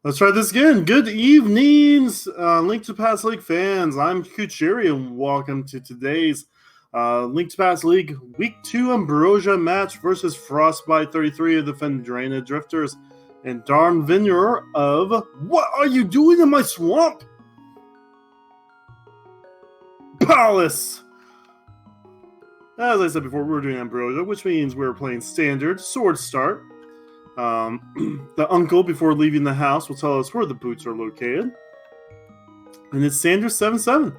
Let's try this again. Good evenings, Link to Past League fans. I'm Kuchiri, and welcome to today's Link to Past League Week 2 Ambrosia match versus Frostbite 33 of the Fendrana Drifters and Darm Vineyard of What Are You Doing in My Swamp? Palace! As I said before, we're doing Ambrosia, which means we're playing Standard Sword Start. The uncle, before leaving the house, will tell us where the boots are located. And it's Sanders 7-7.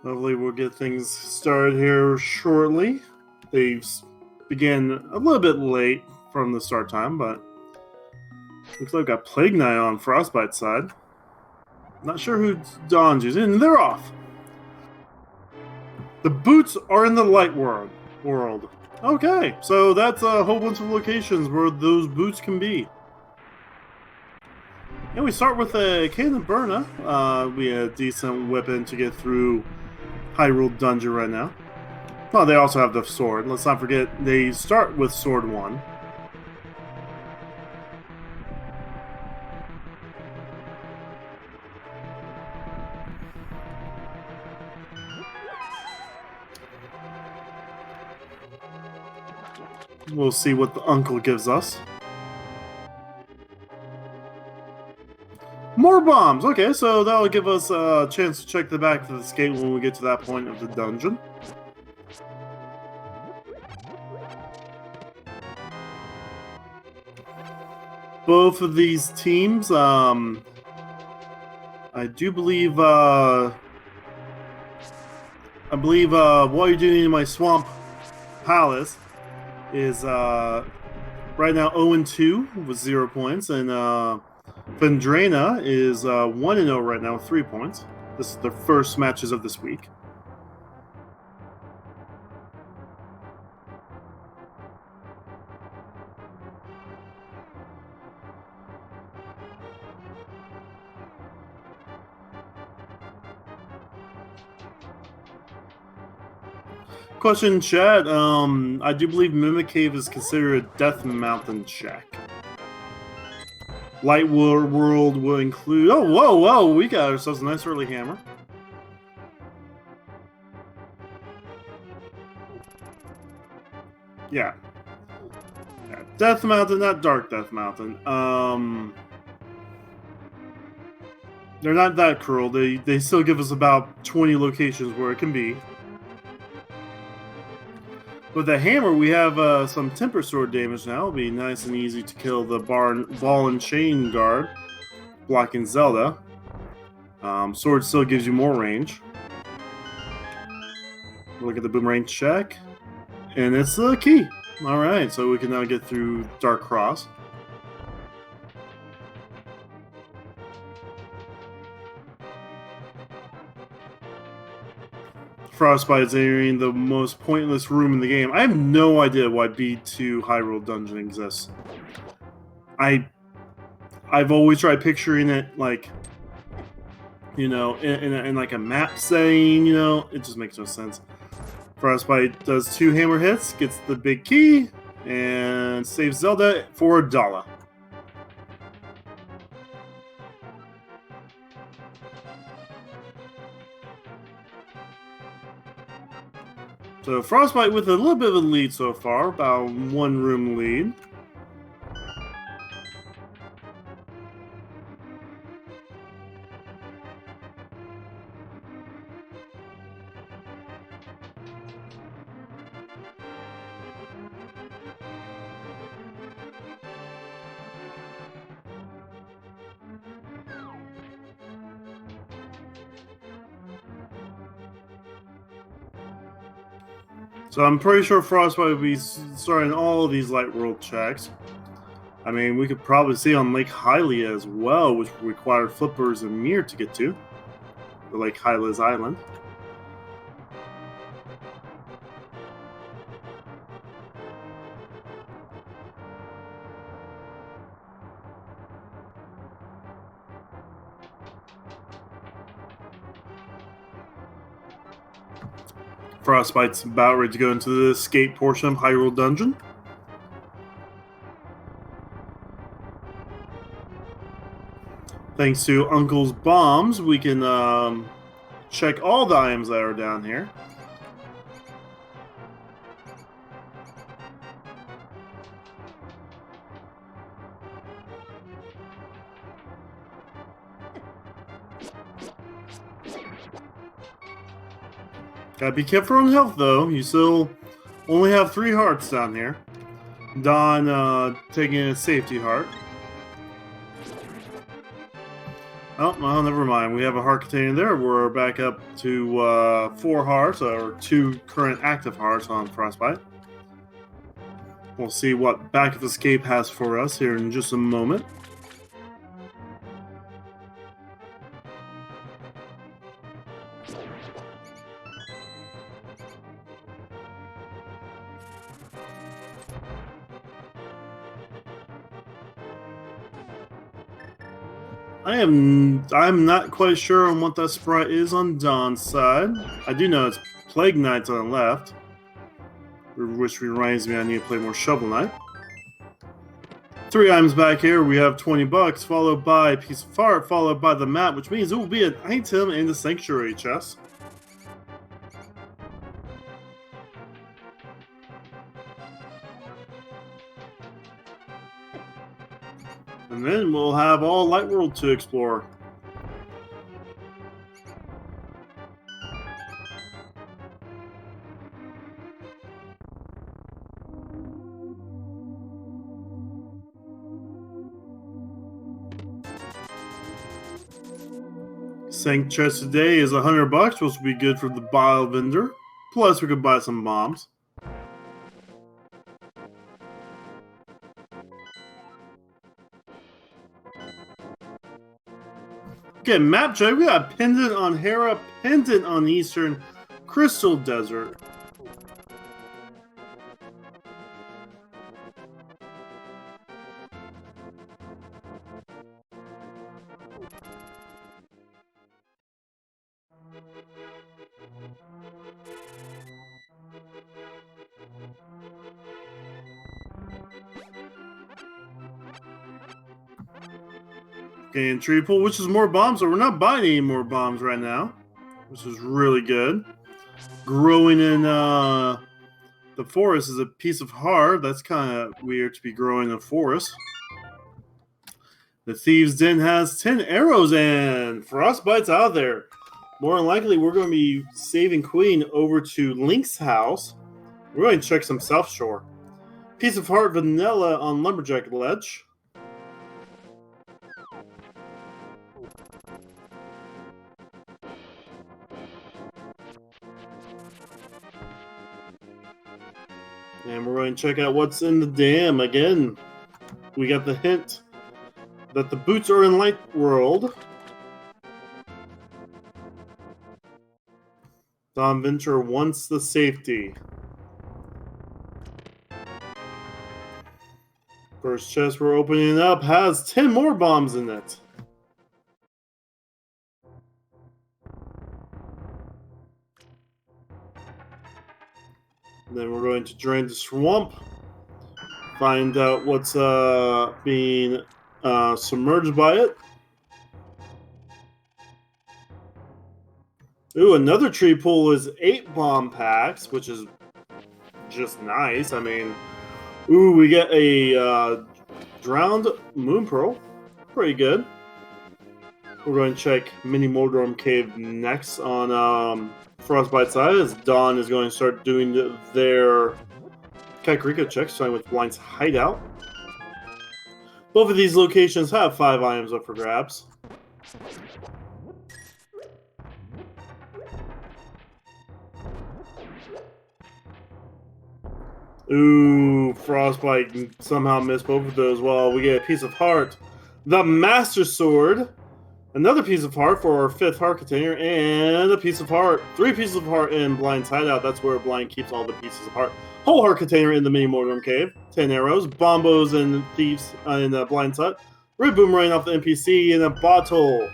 Hopefully we'll get things started here shortly. They began a little bit late from the start time, but looks like I've got Plague Knight on Frostbite's side. Not sure who Don's using, and they're off. The boots are in the light world. Okay, so that's a whole bunch of locations where those boots can be. And we start with a Cannon Burna. We had a decent weapon to get through Hyrule Dungeon right now. Well, they also have the sword. Let's not forget, they start with Sword 1. We'll see what the uncle gives us. More bombs! Okay, so that'll give us a chance to check the back of the skate when we get to that point of the dungeon. Both of these teams, I do believe, while you're doing in my Swamp Palace is right now 0-2 with 0 points, and Vendrana is 1-0 right now with 3 points. This is the first matches of this week. Question in chat, I do believe Mimic Cave is considered a Death Mountain check. Light World will include... Oh, whoa, we got ourselves a nice early hammer. Yeah. Death Mountain, not Dark Death Mountain. They're not that cruel. They still give us about 20 locations where it can be. With the hammer, we have some Temper Sword damage now. It'll be nice and easy to kill the Ball and Chain guard, blocking Zelda. Sword still gives you more range. Look at the boomerang check. And it's the key. Alright, so we can now get through Dark Cross. Frostbite is entering the most pointless room in the game. I have no idea why B2 Hyrule Dungeon exists. I've always tried picturing it like, you know, in like a map setting, you know, it just makes no sense. Frostbite does 2 hammer hits, gets the big key, and saves Zelda for $1. So Frostbite with a little bit of a lead so far, about 1 room lead. So I'm pretty sure Frostbite will be starting all of these Light World checks. I mean, we could probably see on Lake Hylia as well, which required flippers and mirror to get to. The Lake Hylia's island. Frostbite's about ready to go into the escape portion of Hyrule Dungeon. Thanks to Uncle's bombs, we can check all the items that are down here. Gotta be careful on health, though. You still only have 3 hearts down here. Don taking a safety heart. Oh, well, never mind. We have a heart container there. We're back up to 4 hearts, or 2 current active hearts on Frostbite. We'll see what Back of Escape has for us here in just a moment. I'm not quite sure on what that sprite is on Dawn's side. I do know it's Plague Knight's on the left, which reminds me I need to play more Shovel Knight. 3 items back here. We have 20 bucks, followed by a piece of art, followed by the map, which means it will be an item in the Sanctuary chest. And then we'll have all Light World to explore. Sank chest today is 100 bucks, which will be good for the bile vendor. Plus, we could buy some bombs. Okay, map check. We got Pendant on Hera, Pendant on Eastern, Crystal Desert. And tree pool, which is more bombs, so we're not buying any more bombs right now, which is really good. Growing in the forest is a piece of heart. That's kind of weird to be growing in a forest. The Thieves' Den has 10 arrows and Frostbite's out there. More than likely, we're going to be saving Queen over to Link's house. We're going to check some South Shore. Piece of heart vanilla on Lumberjack Ledge. And we're going to check out what's in the dam again. We got the hint that the boots are in Light World. Don Venture wants the safety. First chest we're opening up has 10 more bombs in it. Then we're going to drain the swamp, find out what's being submerged by it. Ooh, another tree pool is 8 bomb packs, which is just nice. I mean, ooh, we get a drowned moon pearl. Pretty good. We're going to check Mini Moldorm Cave next on Frostbite side, as Dawn is going to start doing their Kakariko checks, starting with Blind's Hideout. Both of these locations have 5 items up for grabs. Ooh, Frostbite somehow missed both of those. Well, we get a piece of heart. The Master Sword. Another piece of heart for our 5th heart container, and a piece of heart. 3 pieces of heart in Blind's Hideout. That's where Blind keeps all the pieces of heart. Whole heart container in the Mini Moldorm Cave. 10 arrows. Bombos and thieves in Blind's Hut. Red Boomerang off the NPC in a bottle.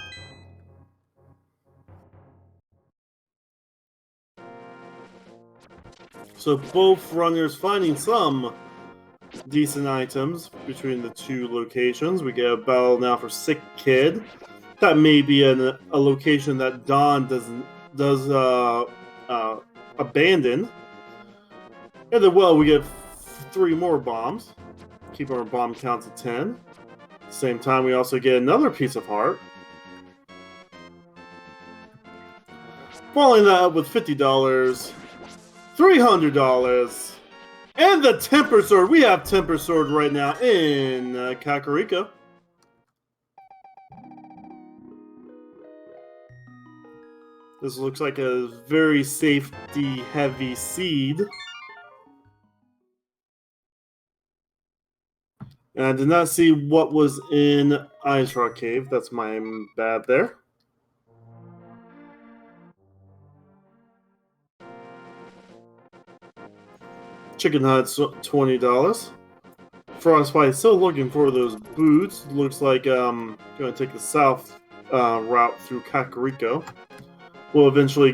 So both runners finding some decent items between the 2 locations. We get a battle now for Sick Kid. That may be a location that Dawn does abandon. And then, well, we get 3 more bombs. Keep our bomb count to 10. At the same time, we also get another piece of heart. Following that up with $50, $300, and the Temper Sword. We have Temper Sword right now in Kakariko. This looks like a very safety-heavy seed. And I did not see what was in Ice Rock Cave. That's my bad there. Chicken Hut's $20. Frostbite still looking for those boots. Looks like going to take the south route through Kakariko. We'll eventually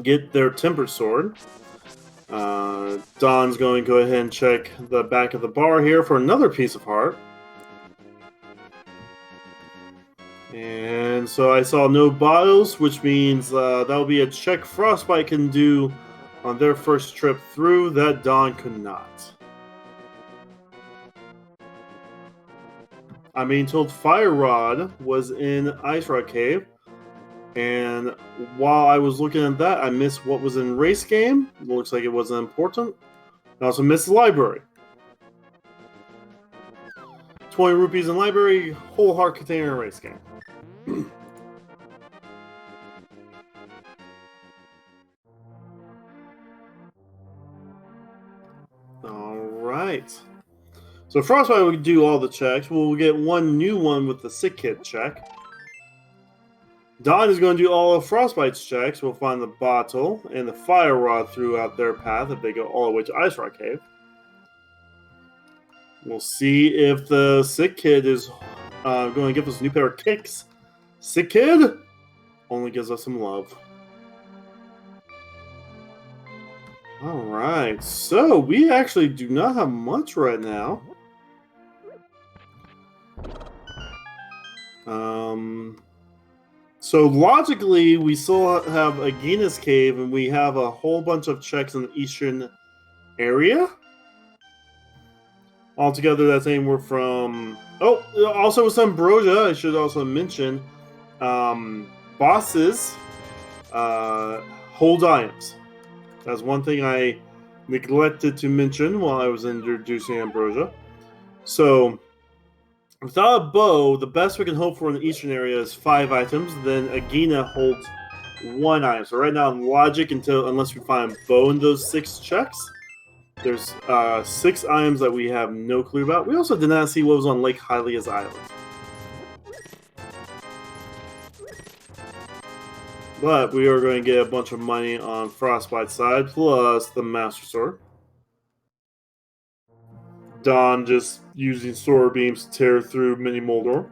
get their Temper Sword. Don's going to go ahead and check the back of the bar here for another piece of heart. And so I saw no bottles, which means that'll be a check Frostbite can do on their first trip through that Don could not. I'm being told Fire Rod was in Ice Rock Cave. And while I was looking at that, I missed what was in Race Game. It looks like it wasn't important. I also missed the library. 20 rupees in library, whole heart container in Race Game. Alright. So Frostbite will do all the checks. We'll get one new one with the Sick Kid check. Don is going to do all of Frostbite's checks. We'll find the bottle and the Fire Rod throughout their path if they go all the way to Ice Rock Cave. We'll see if the Sick Kid is going to give us a new pair of kicks. Sick Kid only gives us some love. Alright, so we actually do not have much right now. So logically, we still have Agina's Cave, and we have a whole bunch of checks in the eastern area. Altogether, that's anywhere from... Oh, also with Ambrosia, I should also mention, bosses hold items. That's one thing I neglected to mention while I was introducing Ambrosia. So, without a bow, the best we can hope for in the eastern area is 5 items. Then Agina holds 1 item. So right now, in logic, unless we find a bow in those 6 checks, there's 6 items that we have no clue about. We also did not see what was on Lake Hylia's island. But we are going to get a bunch of money on Frostbite's side, plus the Master Sword. Don just using sword beams to tear through Mini Moldor.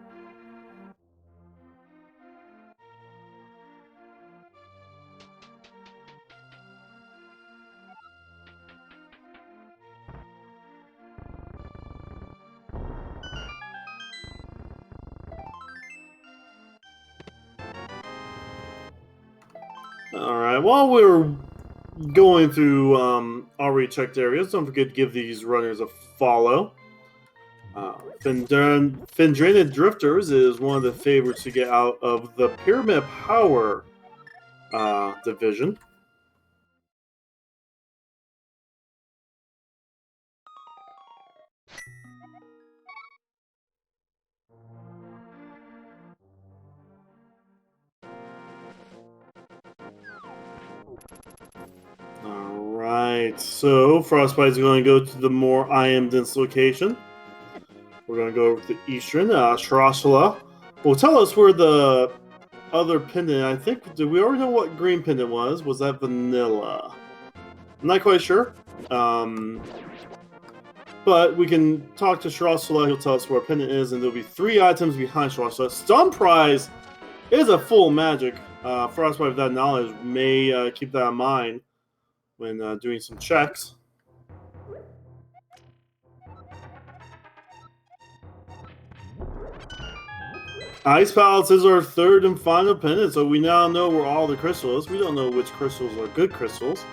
Alright, while we're going through already checked areas, don't forget to give these runners a follow. Fendrana Drifters is one of the favorites to get out of the Pyramid Power division. Alright, so Frostbite is going to go to the more iron dense location. We're going to go over to the eastern. Sharashula will tell us where the other pendant, I think, did we already know what green pendant was? Was that vanilla? I'm not quite sure. But we can talk to Sharashula. He'll tell us where a pendant is, and there'll be 3 items behind Sharashula. Stun Prize is a full magic. Frostbite, with that knowledge, may keep that in mind when doing some checks. Ice Palace is our 3rd and final pendant, so we now know where all the crystals. We don't know which crystals are good crystals.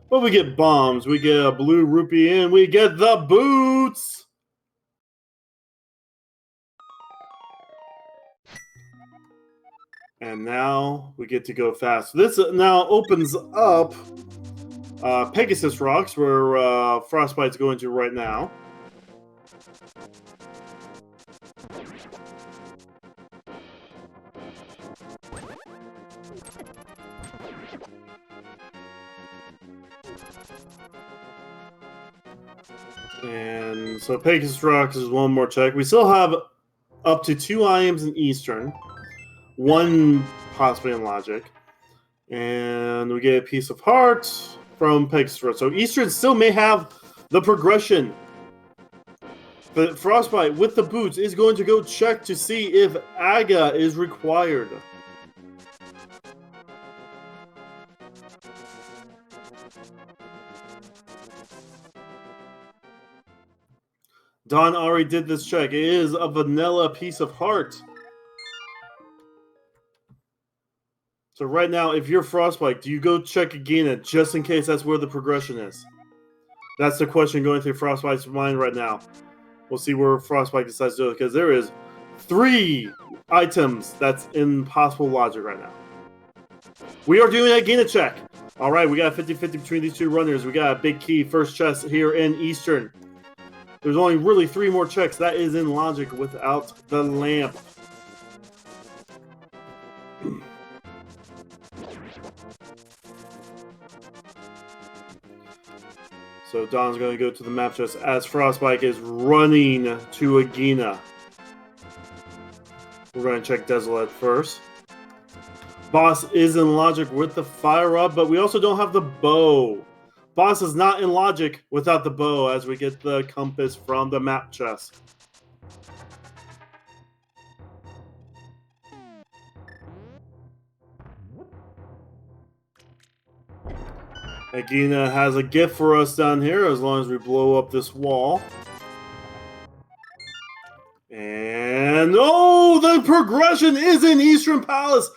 But we get bombs, we get a blue rupee, and we get the boots! And now we get to go fast. This now opens up Pegasus Rocks, where Frostbite's going to right now. And so Pegasus Rocks is one more check. We still have up to 2 items in Eastern. 1 possibly in Logic. And we get a piece of heart from Pegasus Rocks. So Eastern still may have The progression. The Frostbite with the boots is going to go check to see if Aga is required. Don already did this check. It is a vanilla piece of heart. So right now, if you're Frostbite, do you go check again just in case that's where the progression is? That's the question going through Frostbite's mind right now. We'll see where Frostbite decides to do it, because there is 3 items that's in possible logic right now. We are doing a Gina check. All right, we got a 50-50 between these 2 runners. We got a big key, first chest here in Eastern. There's only really 3 more checks. That is in logic without the lamp. So Don's going to go to the map chest as Frostbite is running to Agina. We're going to check Desolate first. Boss is in logic with the fire rod, but we also don't have the bow. Boss is not in logic without the bow as we get the compass from the map chest. Agina has a gift for us down here as long as we blow up this wall. And oh, the progression is in Eastern Palace.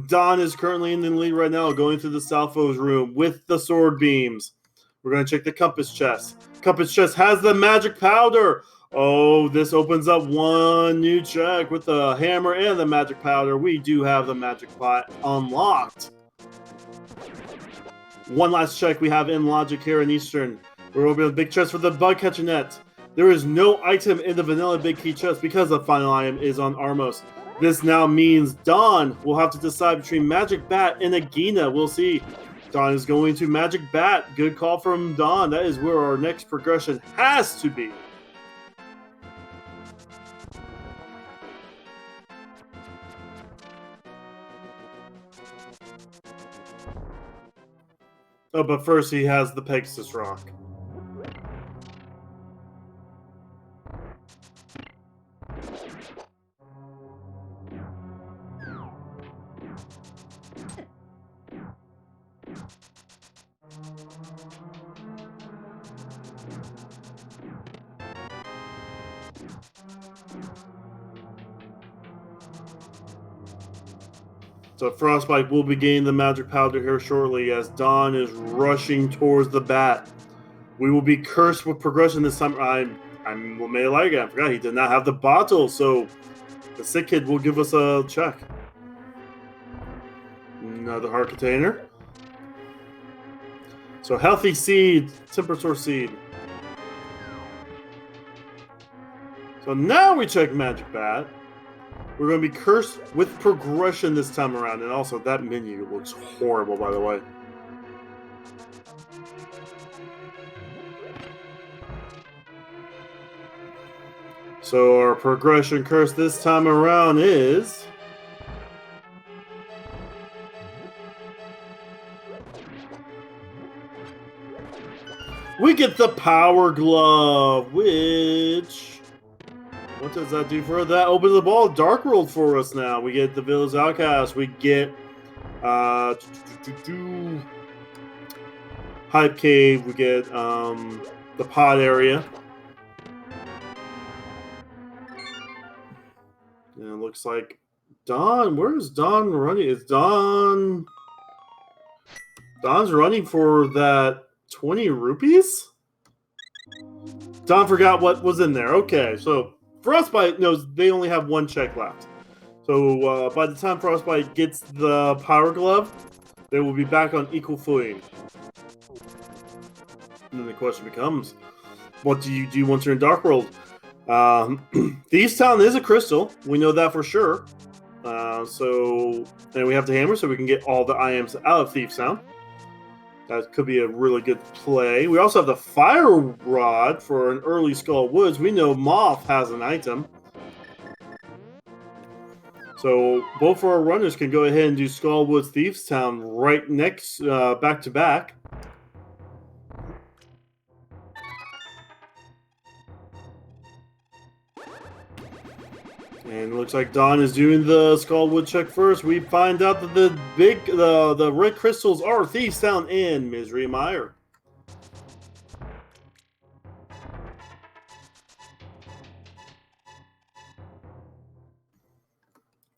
Don is currently in the lead right now, going through the Salfo's room with the sword beams. We're going to check the compass chest. Compass chest has the magic powder. Oh, this opens up 1 new check with the hammer and the magic powder. We do have the magic pot unlocked. 1 last check we have in logic here in Eastern. We're opening a big chest for the bug catcher net. There is no item in the vanilla big key chest because the final item is on Armos. This now means Don will have to decide between Magic Bat and Agina. We'll see. Don is going to Magic Bat. Good call from Don. That is where our next progression has to be. Oh, but first he has the Pegasus Rock. So Frostbite will be gaining the magic powder here shortly as Don is rushing towards the bat. We will be cursed with progression this time. I forgot he did not have the bottle, so the sick kid will give us a check. Another heart container. So healthy seed, temperature seed. So now we check magic bat. We're going to be cursed with progression this time around. And also, that menu looks horrible, by the way. So our progression curse this time around is... we get the Power Glove, which... what does that do for us? That opens the ball Dark World for us now. We get the Village Outcast. We get Hype Cave. We get the pod area. And it looks like Don. Where is Don running? Is Don's running for that 20 rupees? Don forgot what was in there. Okay, so Frostbite knows they only have 1 check left. So by the time Frostbite gets the Power Glove, they will be back on equal footing. And then the question becomes, what do you do once you're in Dark World? Thieves Town is a crystal. We know that for sure. And we have the hammer so we can get all the items out of Thieves Town. That could be a really good play. We also have the Fire Rod for an early Skull Woods. We know Moth has an item. So both of our runners can go ahead and do Skull Woods Thieves Town right next, back to back. And it looks like Don is doing the Skullwood check first. We find out that the red crystals are thieves down in Misery Mire.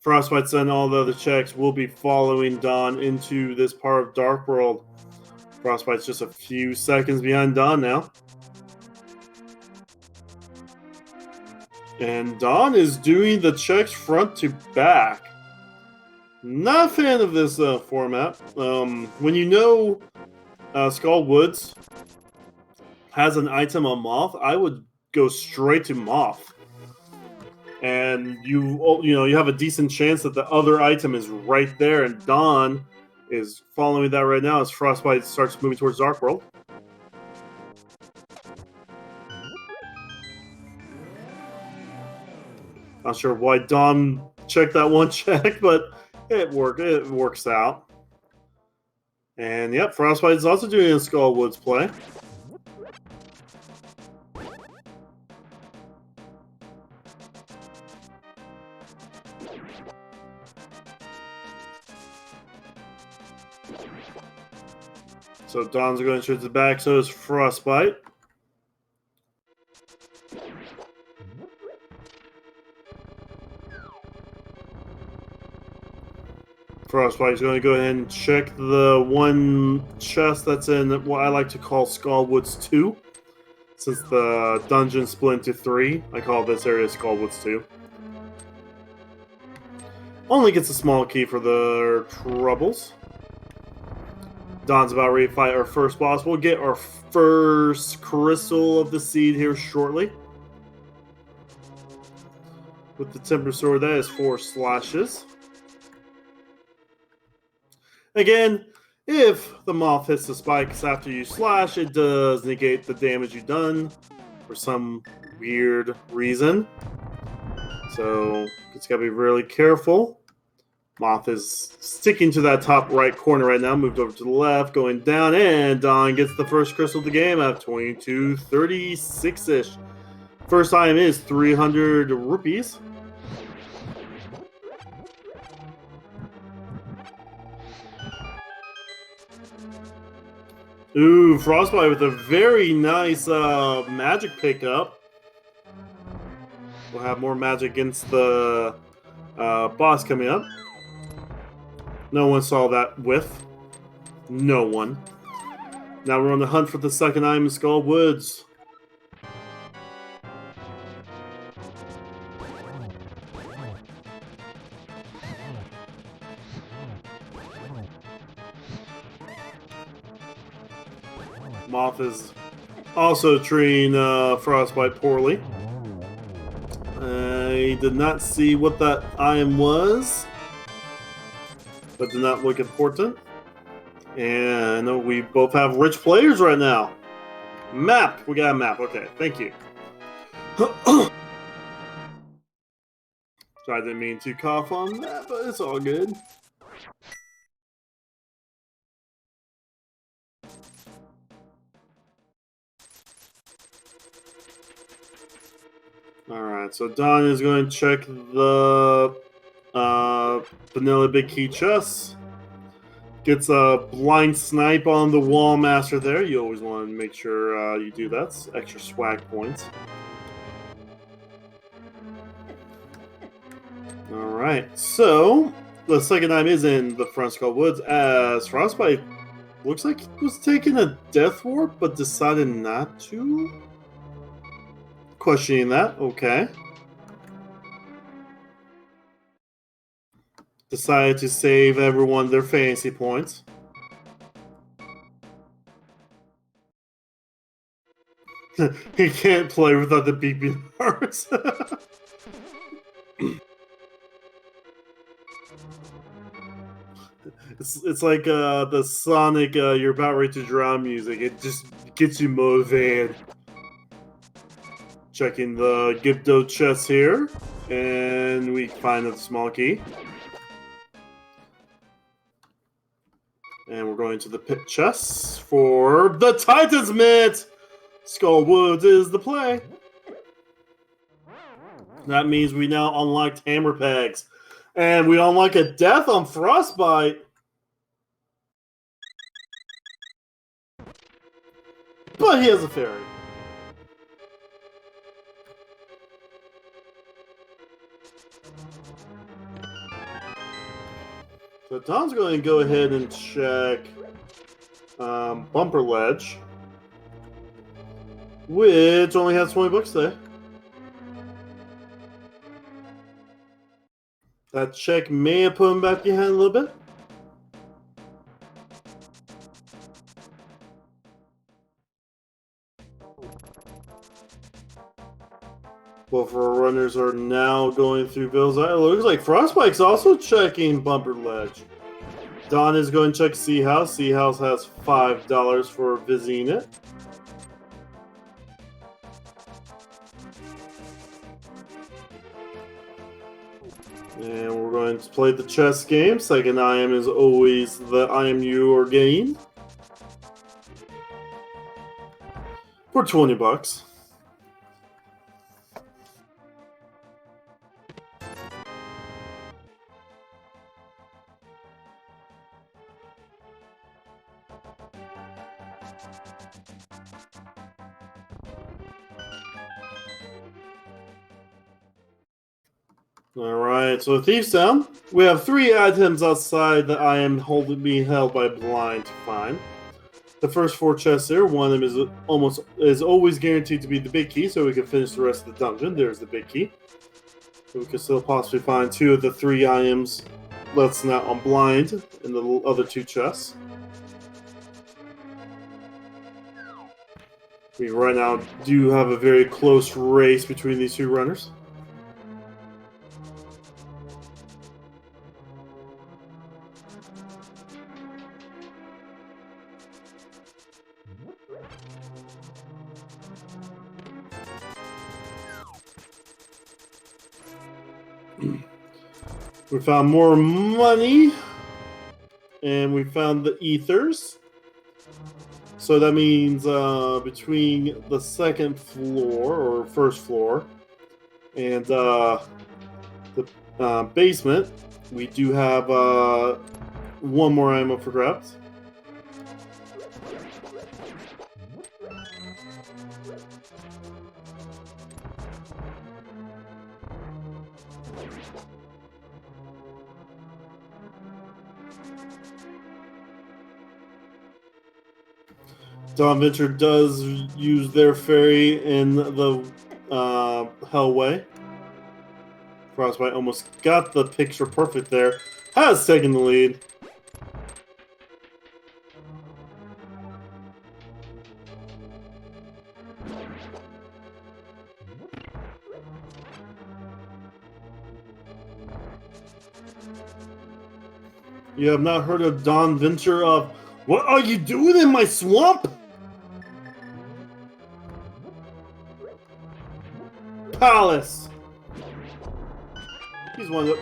Frostbite and all the other checks will be following Don into this part of Dark World. Frostbite's just a few seconds behind Don now. And Don is doing the checks front to back. Not a fan of this format. When you know Skull Woods has an item on Moth, I would go straight to Moth. And you have a decent chance that the other item is right there, and Don is following that right now as Frostbite starts moving towards Dark World. Not sure why Don checked that one check, but it works out. And yep, Frostbite is also doing a Skull Woods play. So Don's going towards the back, so is Frostbite. Frostbite's going to go ahead and check the one chest that's in what I like to call Skullwoods 2. Since the dungeon split into 3, I call this area Skullwoods 2. Only gets a small key for their troubles. Don's about ready to fight our first boss. We'll get our first crystal of the seed here shortly. With the temper sword, that is 4 slashes. Again, if the moth hits the spikes after you slash, it does negate the damage you've done for some weird reason. So, just gotta be really careful. Moth is sticking to that top right corner right now, moved over to the left, going down, and Don gets the first crystal of the game at 2236-ish. First item is 300 rupees. Ooh, Frostbite with a very nice magic pickup. We'll have more magic against the boss coming up. No one saw that whiff. No one. Now we're on the hunt for the second item in Skull Woods. Moth is also treating Frostbite poorly. I did not see what that item was, but did not look important. And we both have rich players right now. Map! We got a map. Okay, thank you. Sorry, I didn't mean to cough on that, but it's all good. Alright, so Don is going to check the vanilla big key chest. Gets a blind snipe on the wall master there. You always want to make sure you do that. It's extra swag points. Alright, so the second item is in the front Skull Woods as Frostbite looks like he was taking a death warp but decided not to. Questioning that, okay. Decided to save everyone their fantasy points. He can't play without the beeping hearts. It's like the Sonic you're about ready to drown music. It just gets you motivated. Checking the Gibdo chest here, and we find a small key. And we're going to the pit chest for the Titan's Mitt! Skull Woods is the play. That means we now unlocked Hammer Pegs. And we unlock a death on Frostbite. But he has a fairy. So Tom's going to go ahead and check Bumper Ledge, which only has 20 bucks today. That check may have put him back behind a little bit. Both of our runners are now going through Bill's Eye. It looks like Frostbite's also checking Bumper Ledge. Don is going to check Sea House. Sea House has $5 for visiting it. And we're going to play the chess game. Second IM is always the IM you are getting. For 20 bucks. Alright, so Thief's Town. We have 3 items outside that I am being held by blind to find. The first 4 chests there, one of them is always guaranteed to be the big key, so we can finish the rest of the dungeon. There's the big key. So we can still possibly find 2 of the 3 items that's not on blind in the other 2 chests. We right now do have a very close race between these 2 runners. We found more money, and we found the ethers. So that means between the second floor, or first floor, and the basement, we do have one more item up for grabs. Don Venture does use their fairy in the Hellway. Frostbite almost got the picture perfect there. Has taken the lead. You have not heard of Don Venture of "What are you doing in my swamp?" Palace. He's one of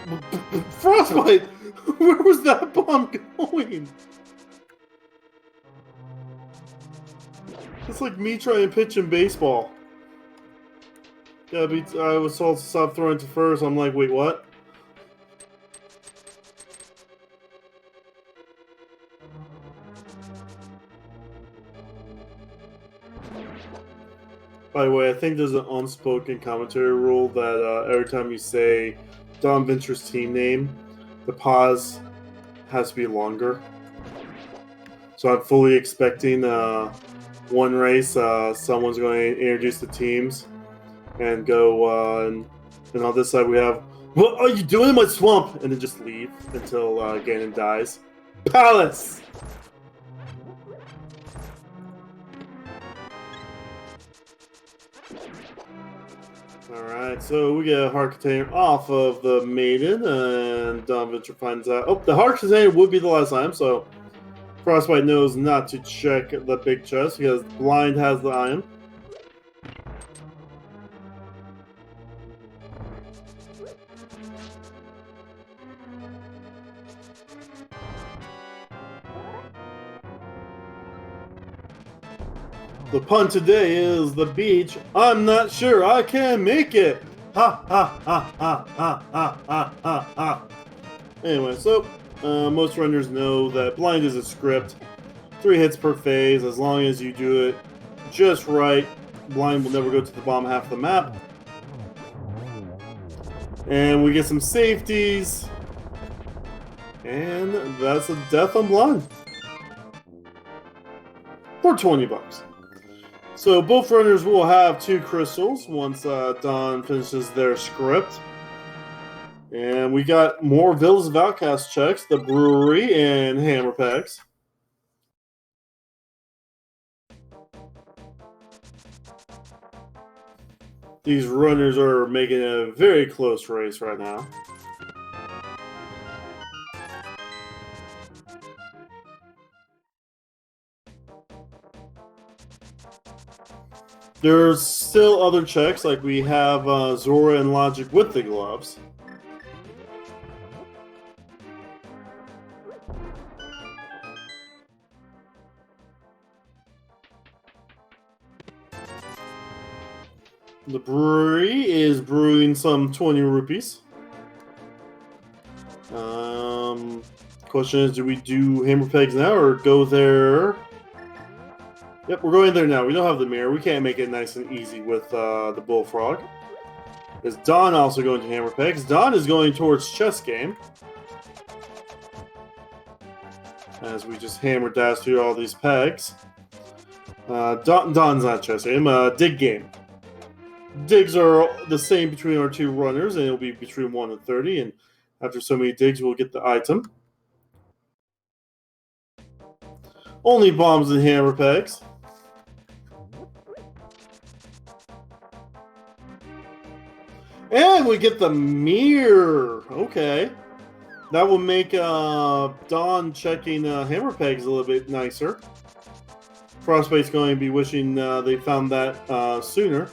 the Frostbite. Where was that bomb going? It's like me trying to pitch in baseball. Yeah, I was told to stop throwing to first. I'm like, wait, what? By the way, I think there's an unspoken commentary rule that every time you say Don Venture's team name, the pause has to be longer. So I'm fully expecting one race, someone's going to introduce the teams and go, and on this side we have, "What are you doing in my swamp?" and then just leave until Ganon dies. Palace! Alright, so we get a heart container off of the maiden, and Don Venture finds out. Oh, the heart container would be the last time, so Frostbite knows not to check the big chest because blind has the item. The pun today is the beach. I'm not sure I can make it. Ha ha ha ha ha ha ha ha ha. Anyway, so most runners know that blind is a script. 3 hits per phase. As long as you do it just right, blind will never go to the bottom half of the map. And we get some safeties. And that's a death on blind. For 20 bucks. So both runners will have 2 crystals once Don finishes their script. And we got more Villas of Outcast checks, the brewery, and hammer packs. These runners are making a very close race right now. There's still other checks, like we have Zora and Logic with the gloves. The brewery is brewing some 20 rupees. Question is, do we do hammer pegs now or go there? Yep, we're going there now. We don't have the mirror. We can't make it nice and easy with the bullfrog. Is Don also going to hammer pegs? Don is going towards chess game. As we just hammer dash through all these pegs. Don's not chess game. Dig game. Digs are the same between our 2 runners, and it'll be between 1 and 30. And after so many digs, we'll get the item. Only bombs and hammer pegs. And we get the mirror. Okay. That will make Don checking hammer pegs a little bit nicer. Frostbite's going to be wishing they found that sooner.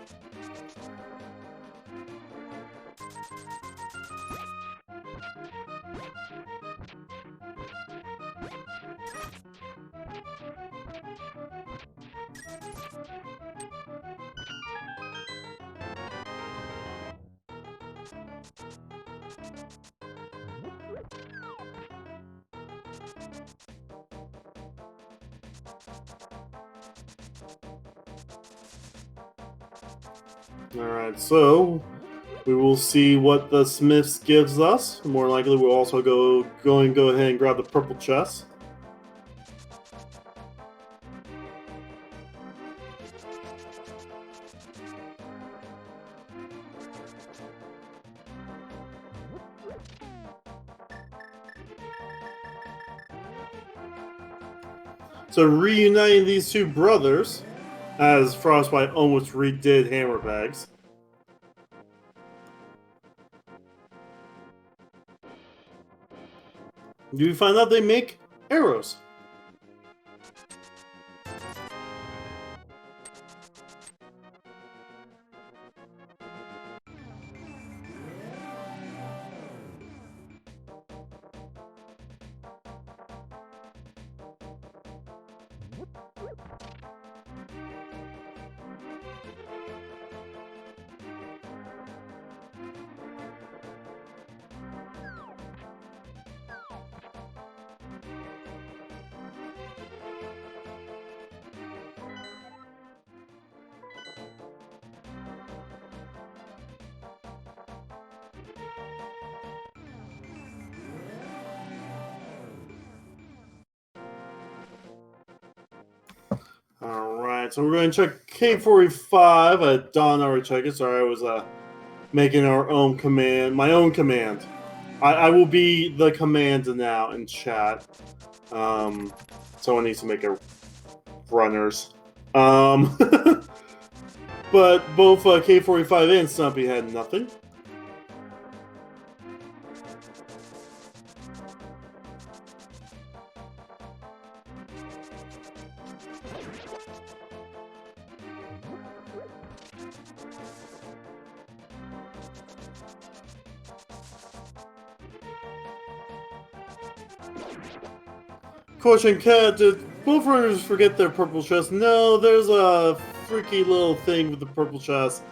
Alright, so we will see what the Smiths gives us. More likely we'll also go ahead and grab the purple chest. So reuniting these 2 brothers, as Frostbite almost redid hammer bags. Do you find out they make arrows? Alright, so we're going to check K45. Don already checked it. Sorry, I was making our own command. My own command. I will be the command now in chat. Someone needs to make a runners. But both K45 and Stumpy had nothing. Question, Cat, did both runners forget their purple chest? No, there's a freaky little thing with the purple chest.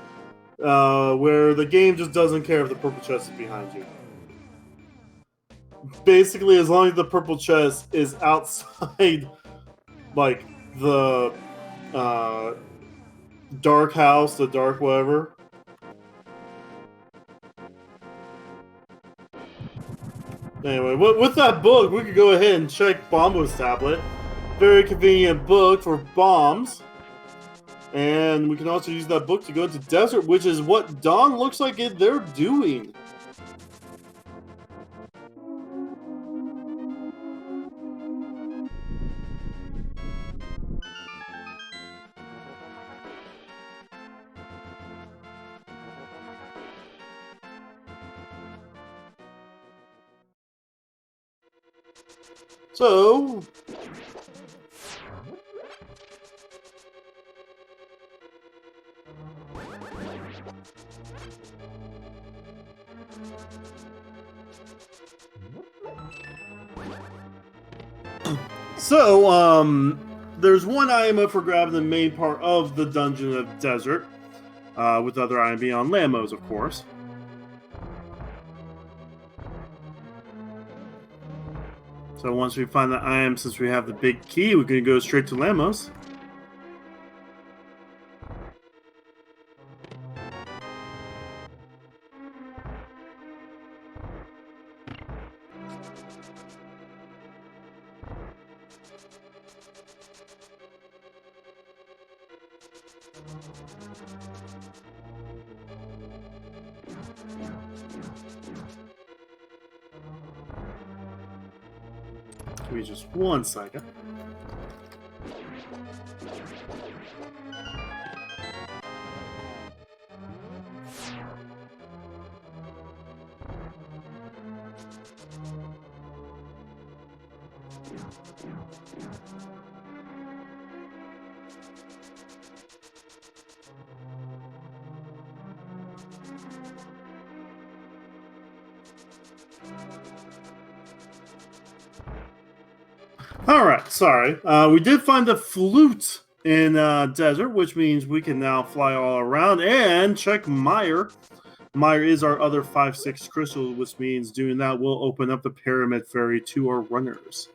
where the game just doesn't care if the purple chest is behind you. Basically, as long as the purple chest is outside, like, the dark house, the dark whatever. Anyway, with that book, we could go ahead and check Bombo's tablet. Very convenient book for bombs. And we can also use that book to go to desert, which is what Dawn looks like they're doing. So, there's one item up for grab in the main part of the Dungeon of Desert, with the other item being on Lamos, of course. So once we find the item, since we have the big key, we're going to go straight to Lamos. Give me just 1 second. Alright, sorry. We did find the flute in Desert, which means we can now fly all around and check Meyer. Meyer is our other 5/6 crystal, which means doing that will open up the Pyramid Ferry to our runners.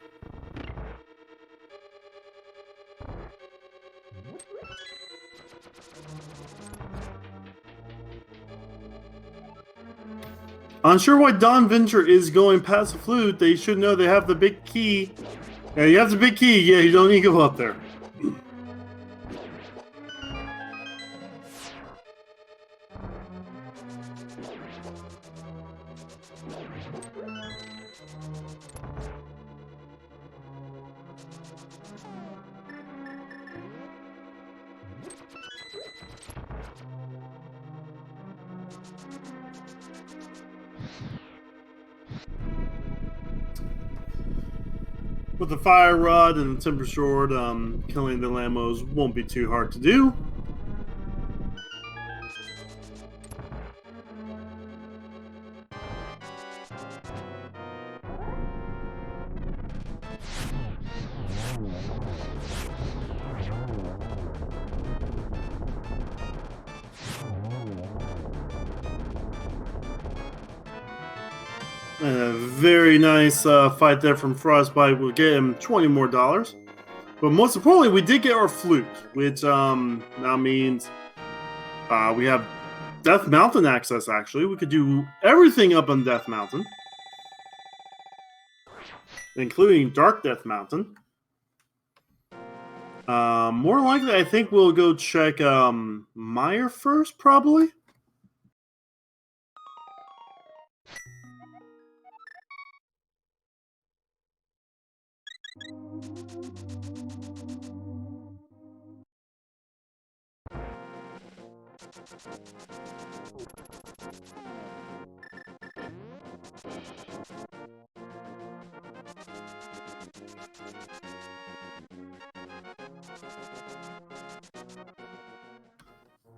Unsure why Don Venture is going past the flute. They should know they have the big key. Yeah, you have the big key. Yeah, you don't need to go up there. With the fire rod and the timber sword, killing the Lamos won't be too hard to do. And a very nice fight there from Frostbite. We'll get him $20 more. But most importantly, we did get our flute, which now means we have Death Mountain access, actually. We could do everything up on Death Mountain, including Dark Death Mountain. More likely, I think we'll go check Meyer first, probably.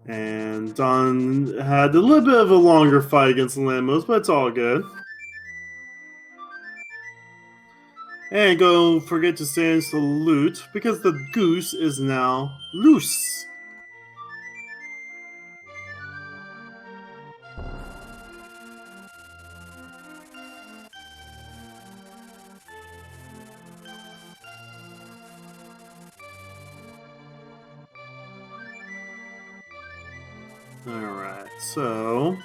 And Don had a little bit of a longer fight against the Lamos, but it's all good. And don't forget to say and salute, because the goose is now loose. Alright, so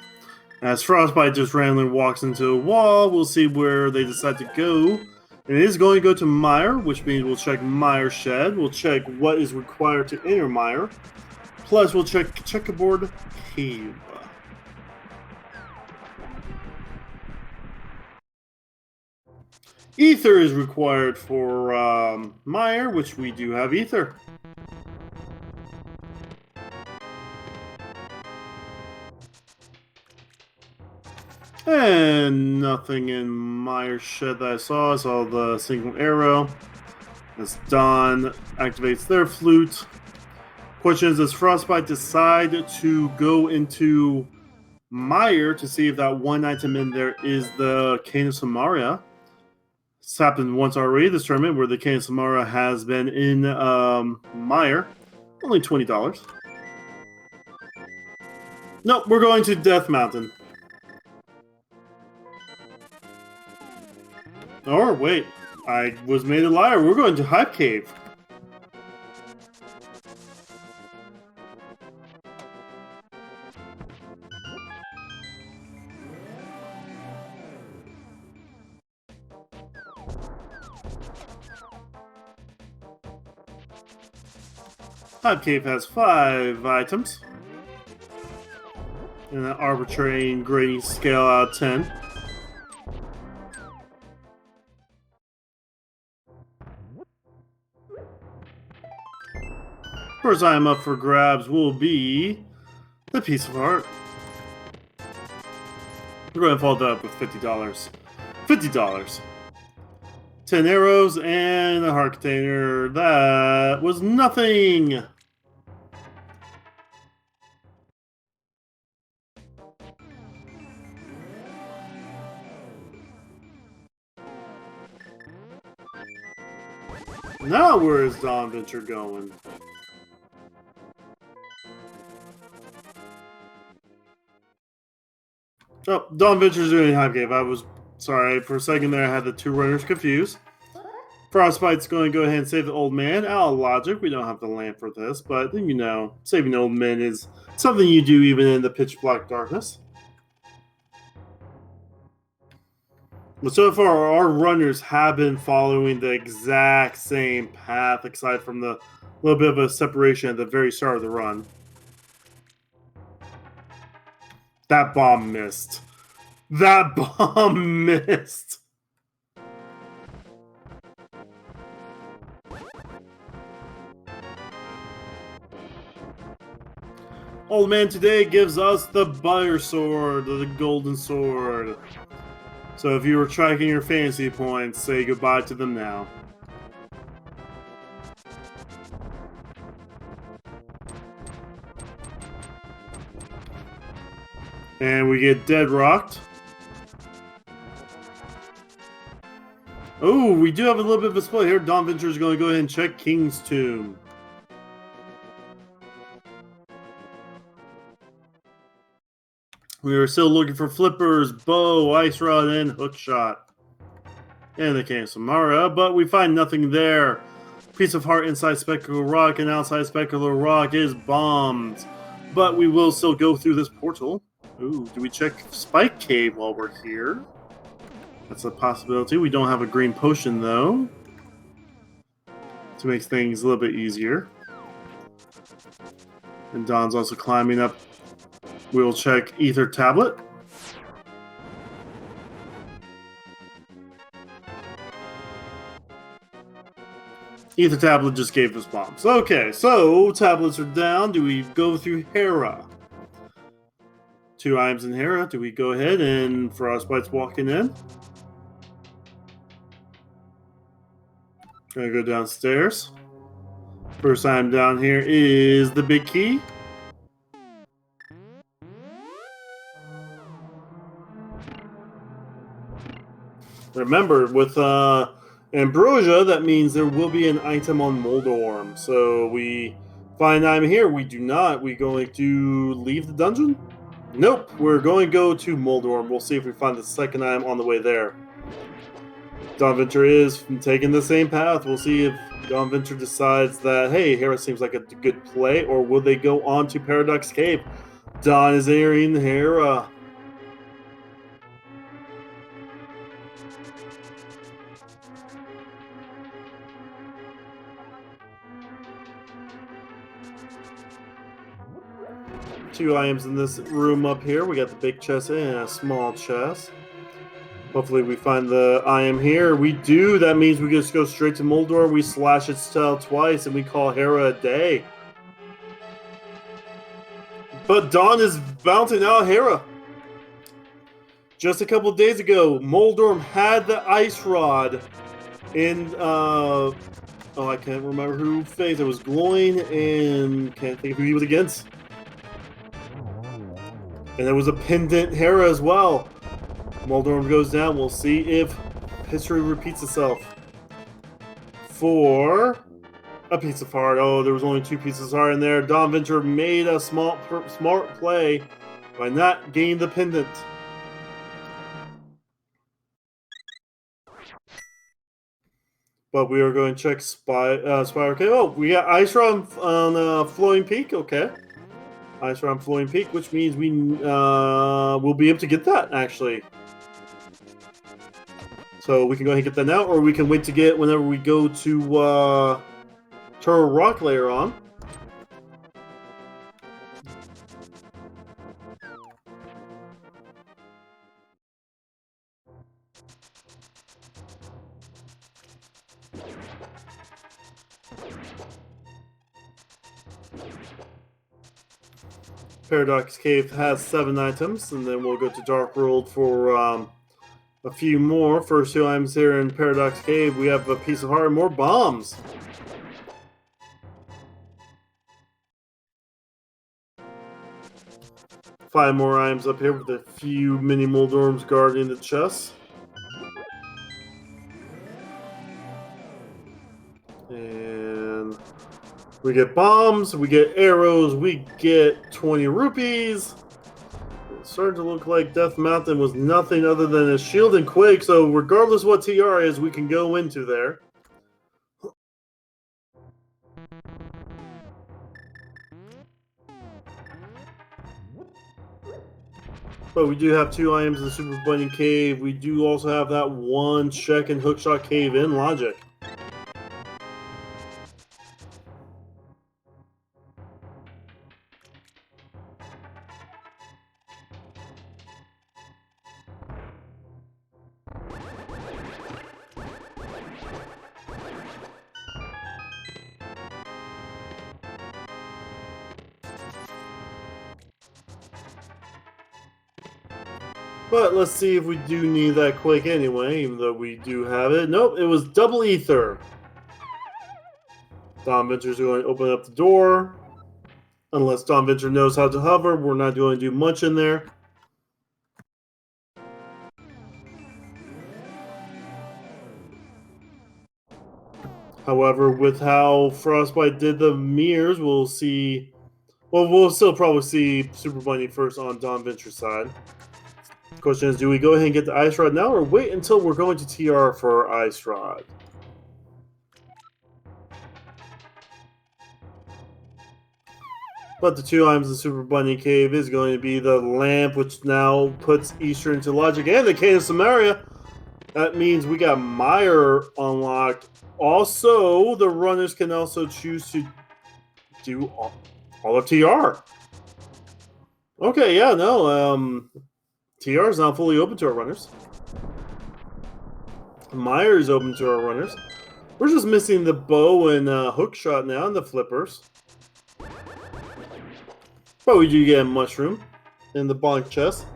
as Frostbite just randomly walks into a wall, we'll see where they decide to go. And it is going to go to Mire, which means we'll check Mire Shed. We'll check what is required to enter Mire. Plus, we'll check Checkerboard Cave. Ether is required for Mire, which we do have Ether. And nothing in Mire Shed that I saw. I saw the single arrow. As Dawn activates their flute. Question is, does Frostbite decide to go into Mire to see if that one item in there is the Cane of Samaria? This happened once already this tournament where the Cane of Samaria has been in Mire. Only $20. Nope, we're going to Death Mountain. Or wait, I was made a liar. We're going to Hype Cave. Hype Cave has 5 items. And an arbitrary grading scale out of 10. First item up for grabs will be the Piece of Heart. We're going to follow that up with $50. $50. 10 arrows and a heart container. That was nothing. Now where is Dawn Venture going? Oh, Dawn Venture's doing Hype Cave. I was sorry. For a second there, I had the two runners confused. Frostbite's going to go ahead and save the old man. Out of logic, we don't have the lamp for this, but, you know, saving the old man is something you do even in the pitch black darkness. But so far, our runners have been following the exact same path, aside from the little bit of a separation at the very start of the run. That bomb missed. That bomb missed. Old man today gives us the butter sword, the golden sword. So if you were tracking your fantasy points, say goodbye to them now. And we get dead rocked. Oh, we do have a little bit of a split here. Dawn Venture is going to go ahead and check King's Tomb. We are still looking for flippers, bow, ice rod, and hookshot. And the Cane of Samara, but we find nothing there. Piece of heart inside Spectacular Rock, and outside Spectacular Rock is bombed. But we will still go through this portal. Ooh, do we check Spike Cave while we're here? That's a possibility. We don't have a green potion, though, to make things a little bit easier. And Dawn's also climbing up. We'll check Ether Tablet. Ether Tablet just gave us bombs. Okay, so tablets are down. Do we go through Hera? 2 items in Hera. Do we go ahead and Frostbite's walking in? Gonna go downstairs. First item down here is the big key. Remember, with Ambrosia, that means there will be an item on Moldorm. So we find an item here. We do not. We going to leave the dungeon? Nope. We're going to go to Moldorm. We'll see if we find the second item on the way there. Dawn Venture is taking the same path. We'll see if Dawn Venture decides that, hey, Hera seems like a good play, or will they go on to Paradox Cave? Don is airing Hera. Two items in this room up here. We got the big chest and a small chest. Hopefully we find the item here. We do. That means we just go straight to Moldor. We slash its tail twice and we call Hera a day. But Dawn is bouncing out Hera. Just a couple of days ago, Moldorm had the ice rod in oh, I can't remember who faced. It was Gloin and can't think of who he was against. And there was a pendant Hera as well. Moldorm goes down. We'll see if history repeats itself. For a piece of heart. Oh, there was only 2 pieces of heart in there. Don Venture made a smart play by not getting the pendant. But we are going to check Spire. Okay, oh, we got Ice Rod on Flowing Peak. Okay. Ice Rod on Flowing Peak, which means we will be able to get that, actually. So we can go ahead and get that now, or we can wait to get whenever we go to Turtle Rock later on. Paradox Cave has 7 items, and then we'll go to Dark World for a few more. First 2 items here in Paradox Cave. We have a piece of heart and more bombs. Five more items up here with a few mini Moldorms guarding the chest. And we get bombs, we get arrows, we get 20 rupees. It's starting to look like Death Mountain was nothing other than a shield and quake, so regardless what TR is, we can go into there. But we do have 2 items in the Super Bunny Cave. We do also have that 1 check and hookshot cave in Logic. But let's see if we do need that quake anyway, even though we do have it. Nope, it was double ether. Don Venture's going to open up the door. Unless Don Venture knows how to hover, we're not going to do much in there. However, with how Frostbite did the mirrors, we'll see... Well, we'll still probably see Super Bunny first on Don Venture's side. The question is, do we go ahead and get the Ice Rod now, or wait until we're going to TR for Ice Rod? But the 2 items in Super Bunny Cave is going to be the lamp, which now puts Easter into Logic, and the Cane of Samaria. That means we got Meyer unlocked. Also, the runners can also choose to do all of TR. Okay, yeah, no, TR is now fully open to our runners. Meyer is open to our runners. We're just missing the bow and hookshot now and the flippers. But we do get a mushroom in the bonk chest.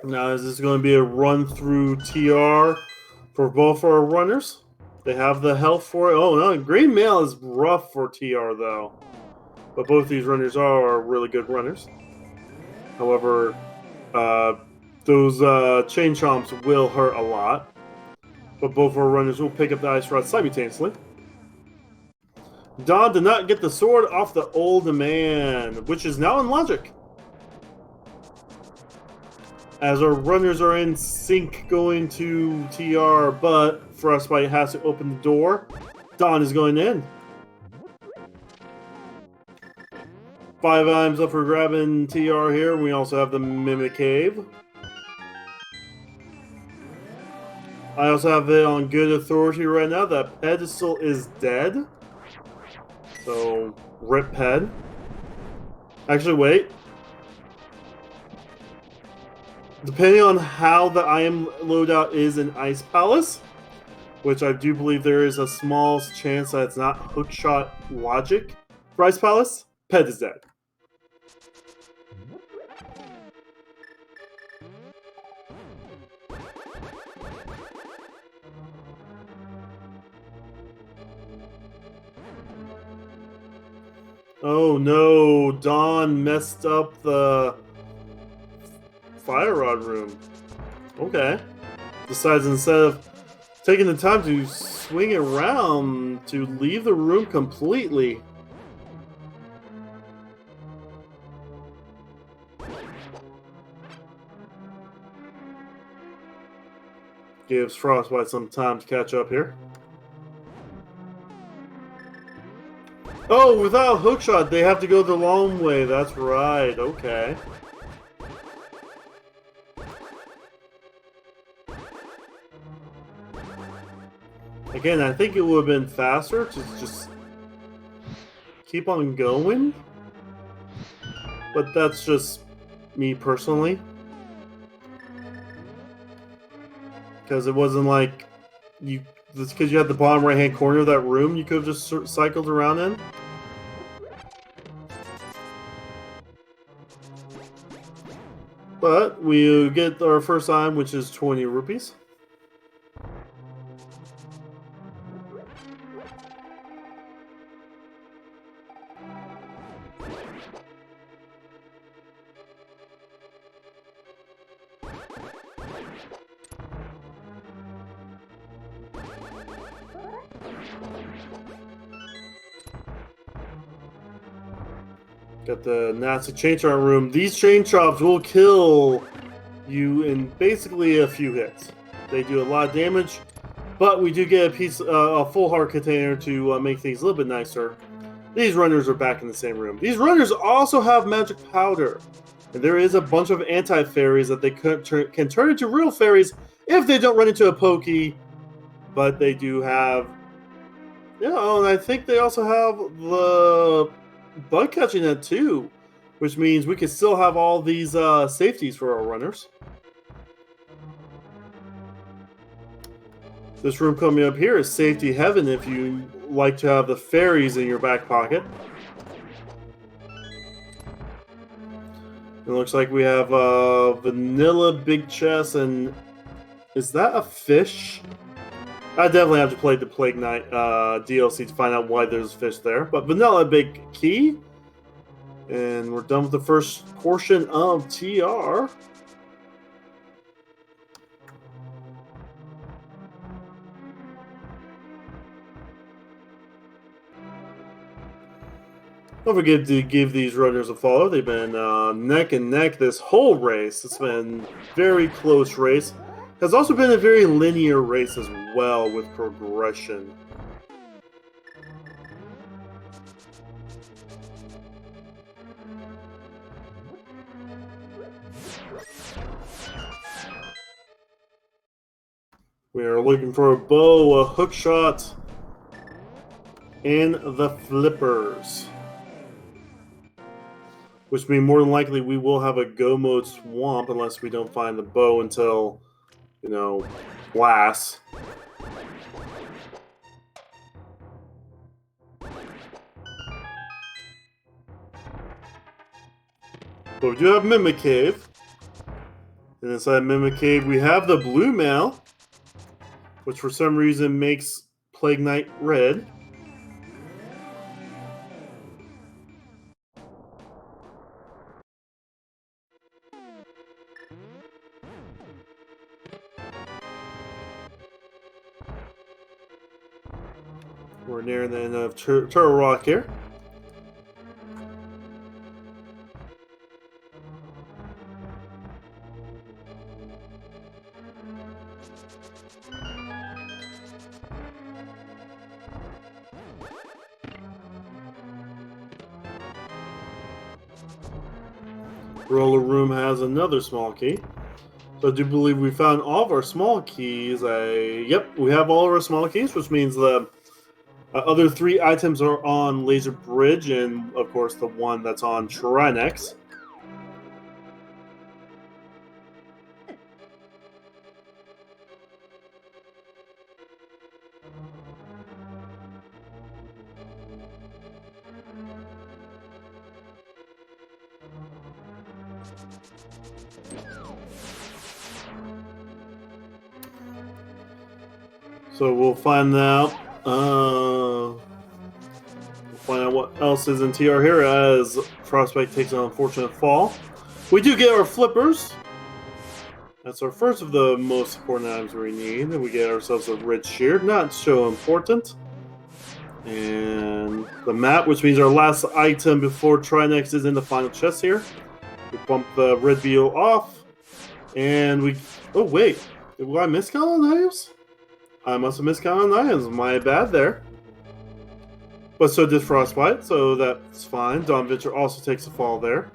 Now, is this going to be a run through TR for both our runners? They have the health for it. Oh, no, Green Mail is rough for TR, though. But both these runners are really good runners. However, those chain chomps will hurt a lot. But both our runners will pick up the Ice Rod simultaneously. Don did not get the sword off the old man, which is now in logic. As our runners are in sync going to TR, but Frostbite has to open the door. Don is going in. 5 items up for grabbing TR here. We also have the Mimic Cave. I also have it on good authority right now that Pedestal is dead. So, rip Ped. Actually, wait. Depending on how the item loadout is in Ice Palace, which I do believe there is a small chance that it's not hookshot logic for Ice Palace, Ped is dead. Oh no, Dawn messed up the Fire Rod room. Okay. Decides instead of taking the time to swing it around to leave the room completely. Gives Frostbite some time to catch up here. Oh, without a hookshot, they have to go the long way. That's right. Okay. Again, I think it would have been faster to just keep on going. But that's just me personally. Because it wasn't like because you had the bottom right hand corner of that room you could have just cycled around in. But we get our first item, which is 20 rupees. Got the nasty chain chomp room. These chain chomps will kill you in basically a few hits. They do a lot of damage, but we do get a full heart container to make things a little bit nicer. These runners are back in the same room. These runners also have magic powder, and there is a bunch of anti-fairies that they can turn into real fairies if they don't run into a pokey. But they do have, and I think they also have the bug catching net too, which means we can still have all these safeties for our runners. This room coming up here is safety heaven if you like to have the fairies in your back pocket. It looks like we have vanilla big chest, and is that a fish? I definitely have to play the Plague Knight DLC to find out why there's a fish there. But vanilla big key. And we're done with the first portion of TR. Don't forget to give these runners a follow. They've been neck and neck this whole race. It's been a very close race. Has also been a very linear race as well with progression. We are looking for a bow, a hook shot, and the flippers. Which means more than likely we will have a go mode swamp unless we don't find the bow until, glass. But we do have Mimic Cave. And inside Mimic Cave we have the blue mail, which for some reason makes Plague Knight red. We're near the end of Turtle Rock here. Roller Room has another small key. So I do believe we found all of our small keys. Yep, we have all of our small keys, which means the other 3 items are on Laser Bridge, and of course the one that's on Trinex. So we'll find out. We'll find out what else is in TR here as Frostbite takes an unfortunate fall. We do get our flippers. That's our first of the most important items we need. And we get ourselves a red shear, not so important. And the map, which means our last item before Trinex is in the final chest here. We bump the red beetle off. And we... Oh, wait. Did I miscount on items? I must have miscounted on items. My bad there. But so did Frostbite, so that's fine. Dawn Venture also takes a fall there.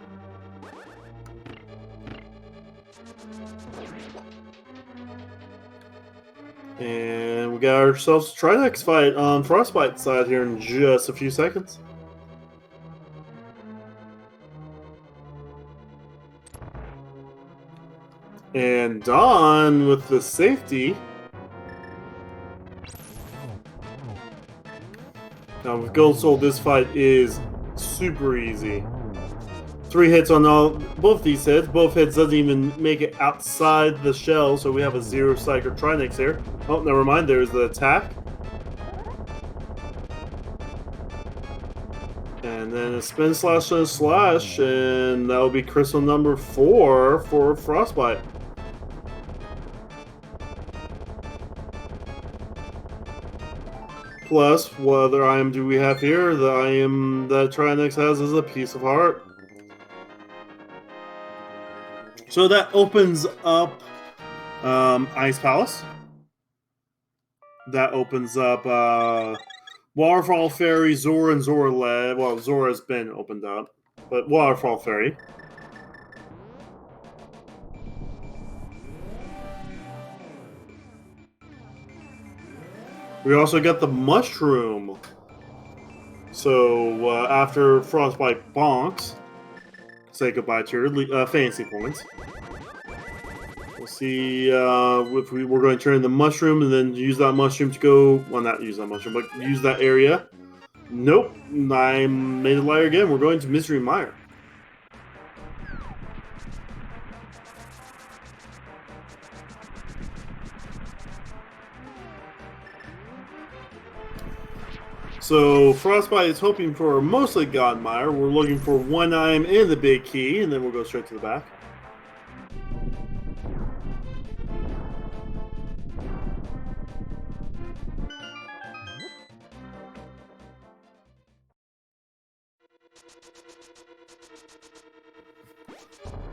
And we got ourselves a Trinex fight on Frostbite's side here in just a few seconds. And Dawn with the safety. Now with Gold Soul, this fight is super easy. 3 hits on both these hits. Both hits doesn't even make it outside the shell, so we have a 0 Psyker Trinex here. Oh, never mind, there's the attack. And then a spin slash and a slash, and that'll be crystal number 4 for Frostbite. Plus, what other item do we have here? The item that Trinex has is a Piece of Heart. So that opens up Ice Palace. That opens up Waterfall Ferry, Zora, and Zora Led. Well, Zora's been opened up, but Waterfall Ferry. We also got the Mushroom. So after Frostbite bonks, say goodbye to your fantasy points. We'll see if we're going to turn the Mushroom and then use that Mushroom to go... Well, not use that Mushroom, but use that area. Nope. I made a liar again. We're going to Mystery Mire. So Frostbite is hoping for mostly Godmire. We're looking for 1 item and the big key, and then we'll go straight to the back.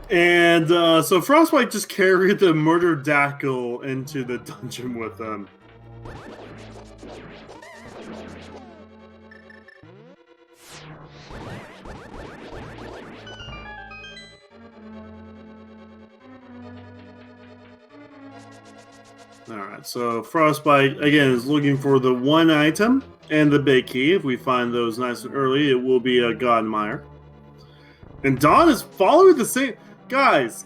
And so Frostbite just carried the Murder Dactyl into the dungeon with them. Alright, so Frostbite, again, is looking for the 1 item and the big key. If we find those nice and early, it will be a Godmire. And Dawn is following the same... Guys,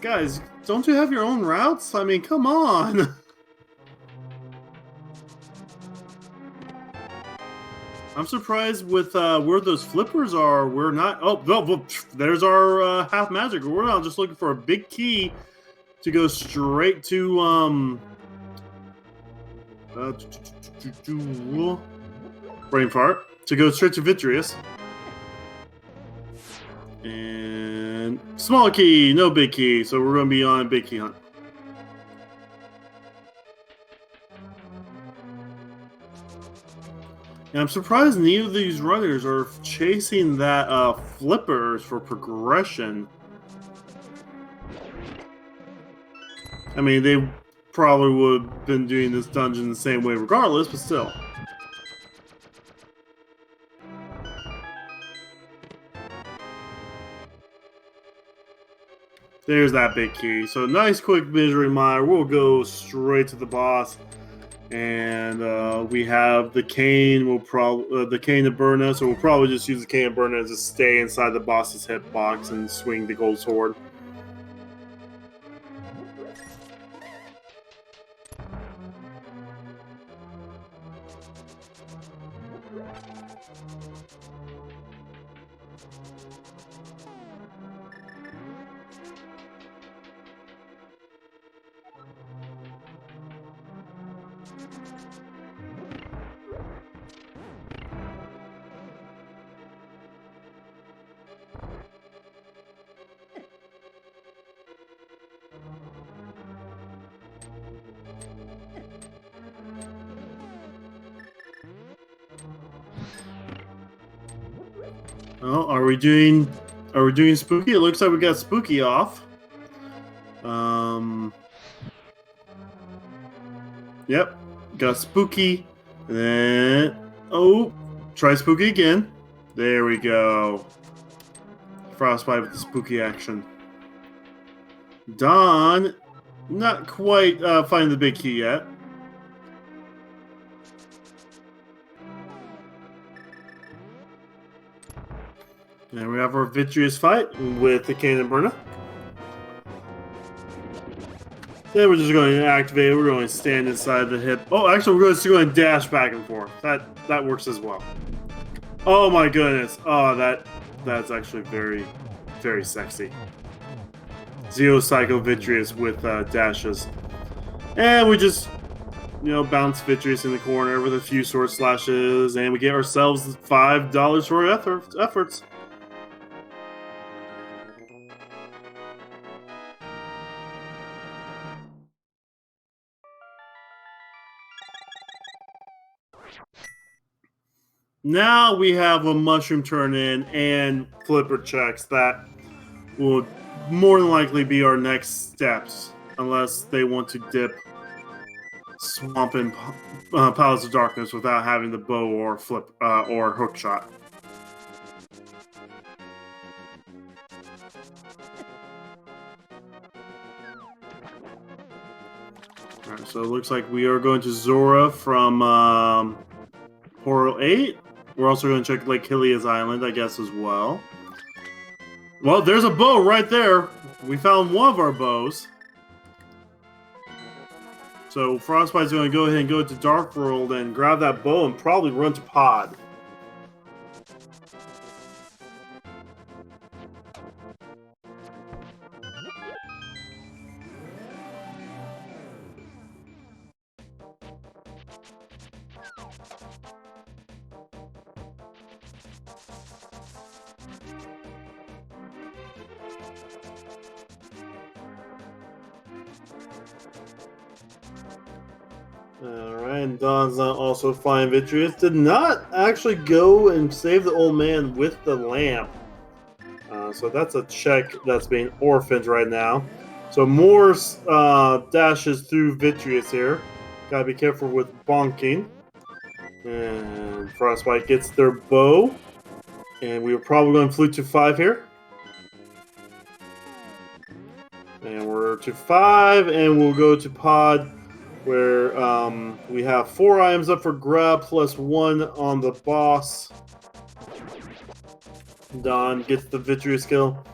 don't you have your own routes? I mean, come on! I'm surprised with where those flippers are. We're not... Oh, no, there's our half magic. We're not just looking for a big key to go straight to... brain fart to go straight to Vitreous. And small key, no big key, so we're going to be on big key hunt. And I'm surprised neither of these runners are chasing that flippers for progression. I mean, they probably would have been doing this dungeon the same way regardless, but still. There's that big key. So nice quick misery mire. We'll go straight to the boss. And we have the cane. We'll probably the cane to burn us, or we'll probably just use the cane to burn us to stay inside the boss's hitbox and swing the gold sword. Oh, are we doing spooky? It looks like we got spooky off. Yep, got spooky. And then try spooky again. There we go. Frostbite with the spooky action. Don, not quite finding the big key yet. And we have our vitreous fight with the Cannon Burner. Then we're just going to activate it. We're going to stand inside the hip. Oh, actually, we're just going to dash back and forth. That works as well. Oh my goodness. Oh, that's actually very, very sexy. Zeo Psycho Vitreous with dashes. And we just, bounce Vitreous in the corner with a few sword slashes. And we get ourselves $5 for our efforts. Now we have a mushroom turn in and flipper checks that will more than likely be our next steps, unless they want to dip Swamp and Palace of Darkness without having the bow or flip or hook shot. Alright, so it looks like we are going to Zora from Portal 8. We're also going to check Lake Hylia's Island, I guess, as well. Well, there's a bow right there. We found one of our bows. So Frostbite's going to go ahead and go to Dark World and grab that bow and probably run to Pod. Alright, and Don's also flying Vitreous. Did not actually go and save the old man with the lamp. So that's a check that's being orphaned right now. So more dashes through Vitreous here. Gotta be careful with bonking. And Frostbite gets their bow. And we were probably going to flute to 5 here. And we're to 5, and we'll go to Pod, where we have 4 items up for grab, plus 1 on the boss. Don gets the Vitreous kill.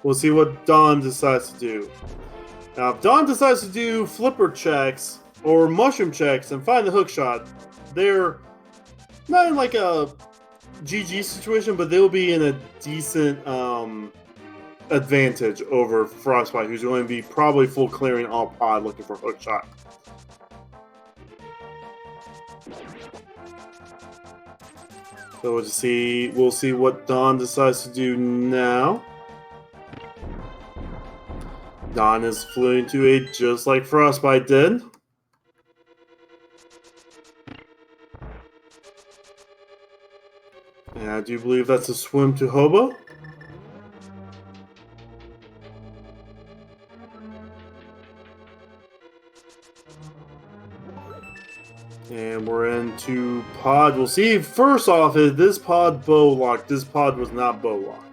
We'll see what Don decides to do. Now, if Don decides to do flipper checks or mushroom checks and find the hook shot, they're not in like a GG situation, but they'll be in a decent advantage over Frostbite, who's going to be probably full clearing all Pod looking for a hook shot. So we'll see what Don decides to do now. Don is flew into a just like Frostbite did. And I do believe that's a swim to Hobo. And we're into pod. We'll see. First off, is this pod bow locked? This pod was not bow locked.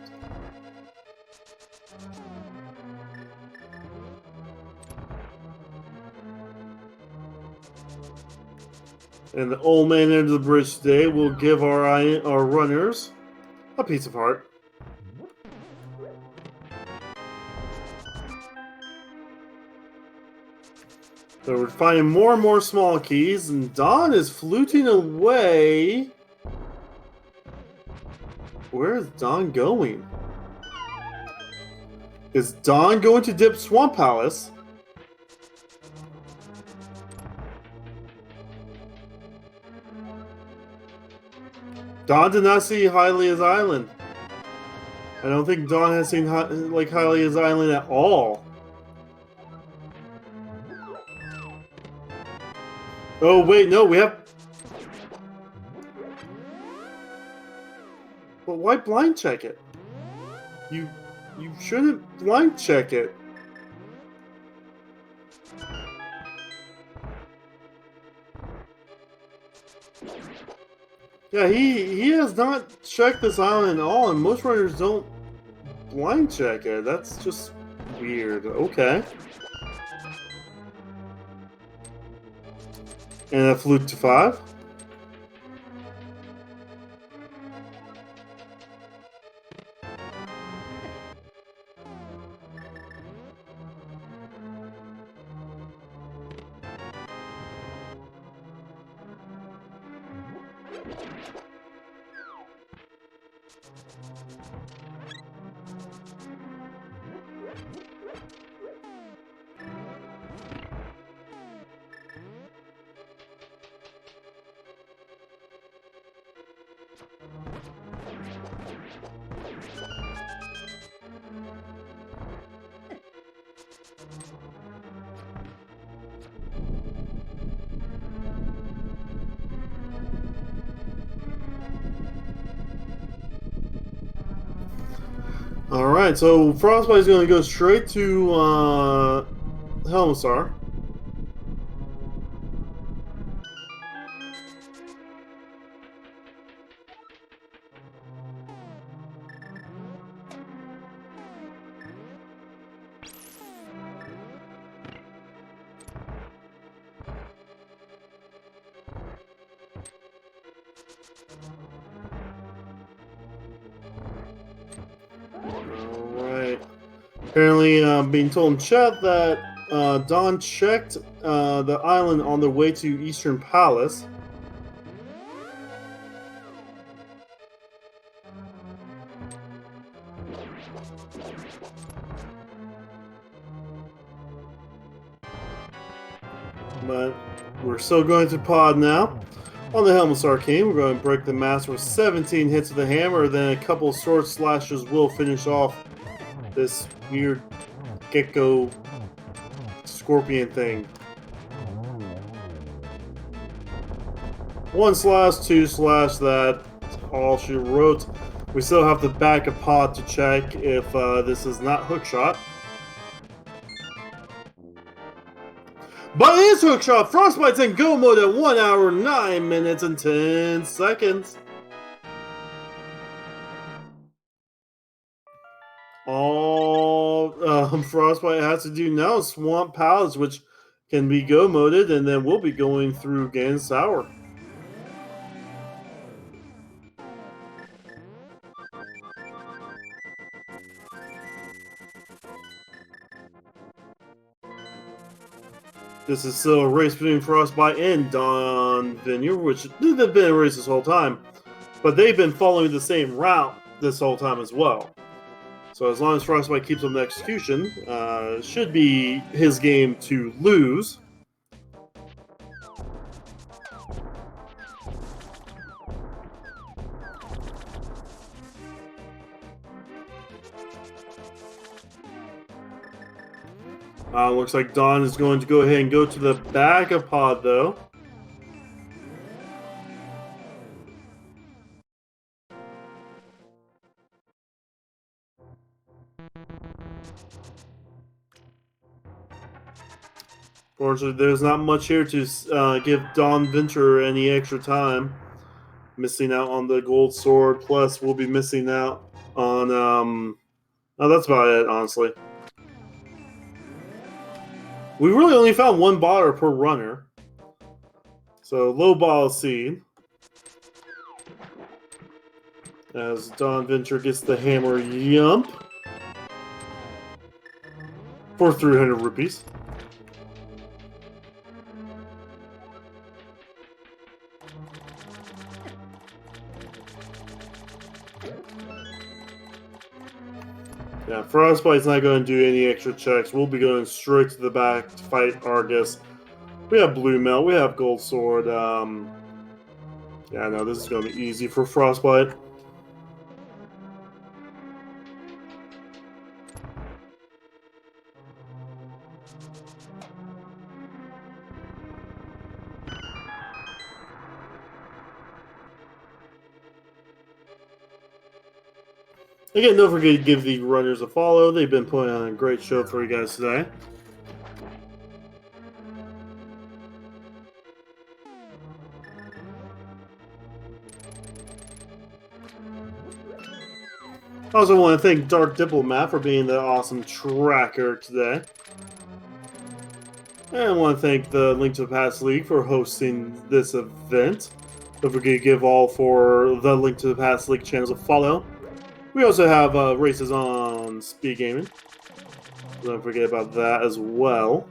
And the old man under the bridge today will give our runners a piece of heart. So we're finding more and more small keys, and Don is fluting away. Where is Don going? Is Don going to dip Swamp Palace? Don did not see Hylia's Island. I don't think Don has seen Hylia's Island at all. Oh wait, no, we have. But why blind check it? You shouldn't blind check it. Yeah, he has not checked this island at all, and most runners don't blind check it. That's just weird. Okay. And a flute to 5. Alright, so Frostbite is going to go straight to Helmsar. Apparently, being told in chat that Don checked the island on their way to Eastern Palace. But we're still going to pod now. On the Helmets Arcane, we're going to break the master with 17 hits of the hammer, then a couple of sword slashes will finish off this weird gecko scorpion thing. 1 slash, 2 slash, that's all she wrote. We still have to back a pod to check if this is not hookshot. But it is hookshot! Frostbite's in go mode at 1 hour, 9 minutes, and 10 seconds. All Frostbite has to do now is Swamp Palace, which can be go moded, and then we'll be going through Gan Sour. This is still a race between Frostbite and Don Vineyard, which they've been a race this whole time, but they've been following the same route this whole time as well. So as long as Frostbite keeps on the execution, should be his game to lose. Looks like Don is going to go ahead and go to the back of pod, though. Fortunately, there's not much here to give Don Venture any extra time. Missing out on the gold sword, plus we'll be missing out on, oh, that's about it, honestly. We really only found one botter per runner. So, low ball seed. As Don Venture gets the hammer yump. For 300 rupees. Yeah, Frostbite's not going to do any extra checks. We'll be going straight to the back to fight Argus. We have Blue Melt. We have Gold Sword. Yeah, no, this is going to be easy for Frostbite. Again, don't forget to give the runners a follow. They've been putting on a great show for you guys today. I also want to thank Dark Diplomat for being the awesome tracker today. And I want to thank the Link to the Past League for hosting this event. Don't forget to give all for the Link to the Past League channels a follow. We also have races on Speed Gaming. Don't forget about that as well.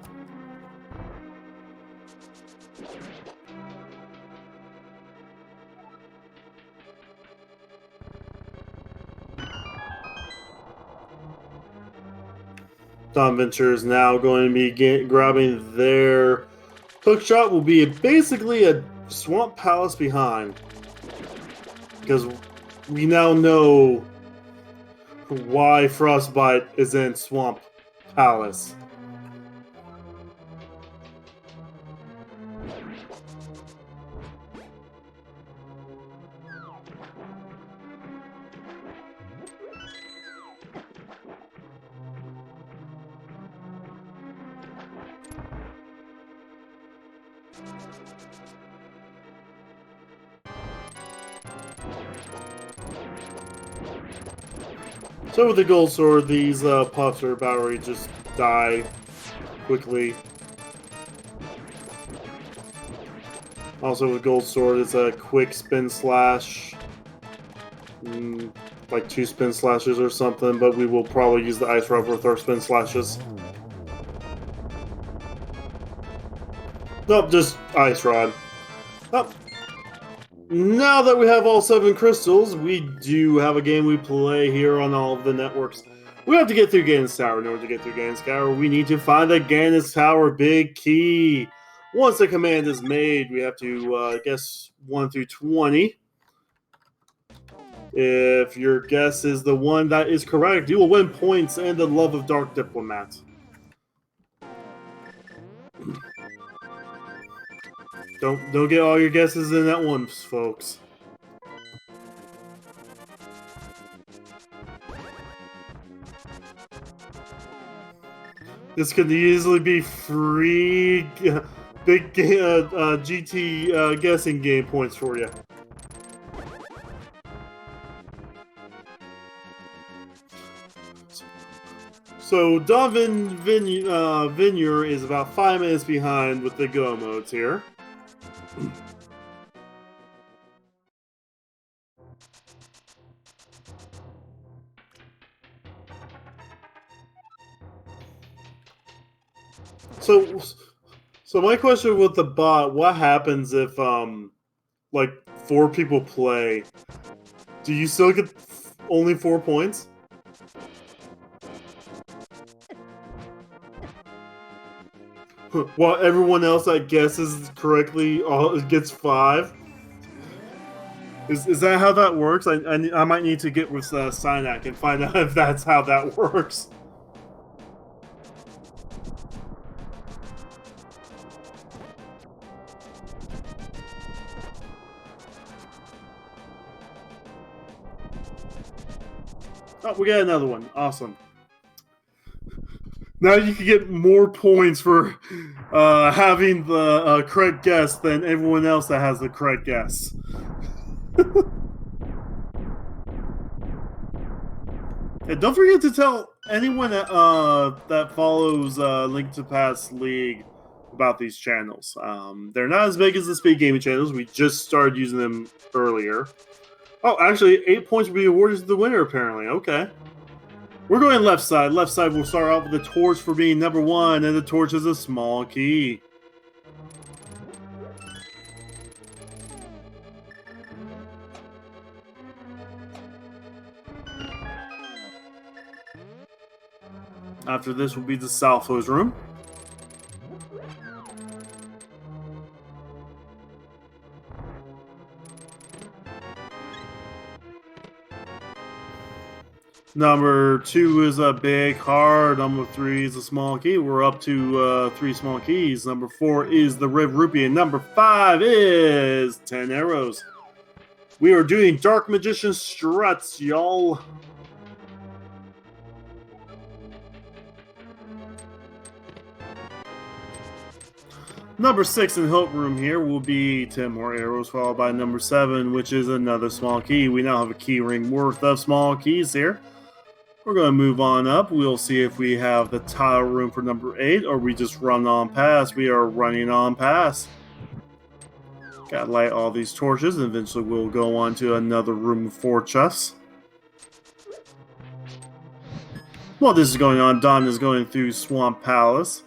Don Venture is now going to be grabbing their hook shot. Will be basically a Swamp Palace behind. Because we now know why Frostbite is in Swamp Palace. So with the gold sword, these puffs are about to just die quickly. Also with gold sword, it's a quick spin slash. Like 2 spin slashes or something, but we will probably use the ice rod with our spin slashes. Nope, just ice rod. Oh. Now that we have all 7 crystals, we do have a game we play here on all of the networks. We have to get through Ganon's Tower. In order to get through Ganon's Tower, we need to find the Ganon's Tower big key. Once the command is made, we have to guess 1 through 20. If your guess is the one that is correct, you will win points and the love of Dark Diplomat. Don't get all your guesses in at once, folks. This could easily be free big GT guessing game points for you. So Don Venure is about 5 minutes behind with the go modes here. So my question with the bot, what happens if like 4 people play? Do you still get only 4 points? While everyone else that guesses correctly gets 5? Is that how that works? I might need to get with Synac and find out if that's how that works. Oh, we got another one. Awesome. Now you can get more points for having the correct guess than everyone else that has the correct guess. And don't forget to tell anyone that follows Link to Past League about these channels. They're not as big as the Speed Gaming channels. We just started using them earlier. Oh, actually, 8 points will be awarded to the winner, apparently. Okay. We're going left side. Left side, we'll start off with the torch for being number 1, and the torch is a small key. After this will be the south hose room. Number 2 is a big heart. Number 3 is a small key. We're up to 3 small keys. Number 4 is the red rupee. And number 5 is 10 arrows. We are doing Dark Magician struts, y'all. Number 6 in Hope Room here will be 10 more arrows, followed by number 7, which is another small key. We now have a key ring worth of small keys here. We're going to move on up. We'll see if we have the tile room for number 8, or we just run on past. We are running on past. Gotta light all these torches, and eventually we'll go on to another room for chests. While this is going on, Don is going through Swamp Palace.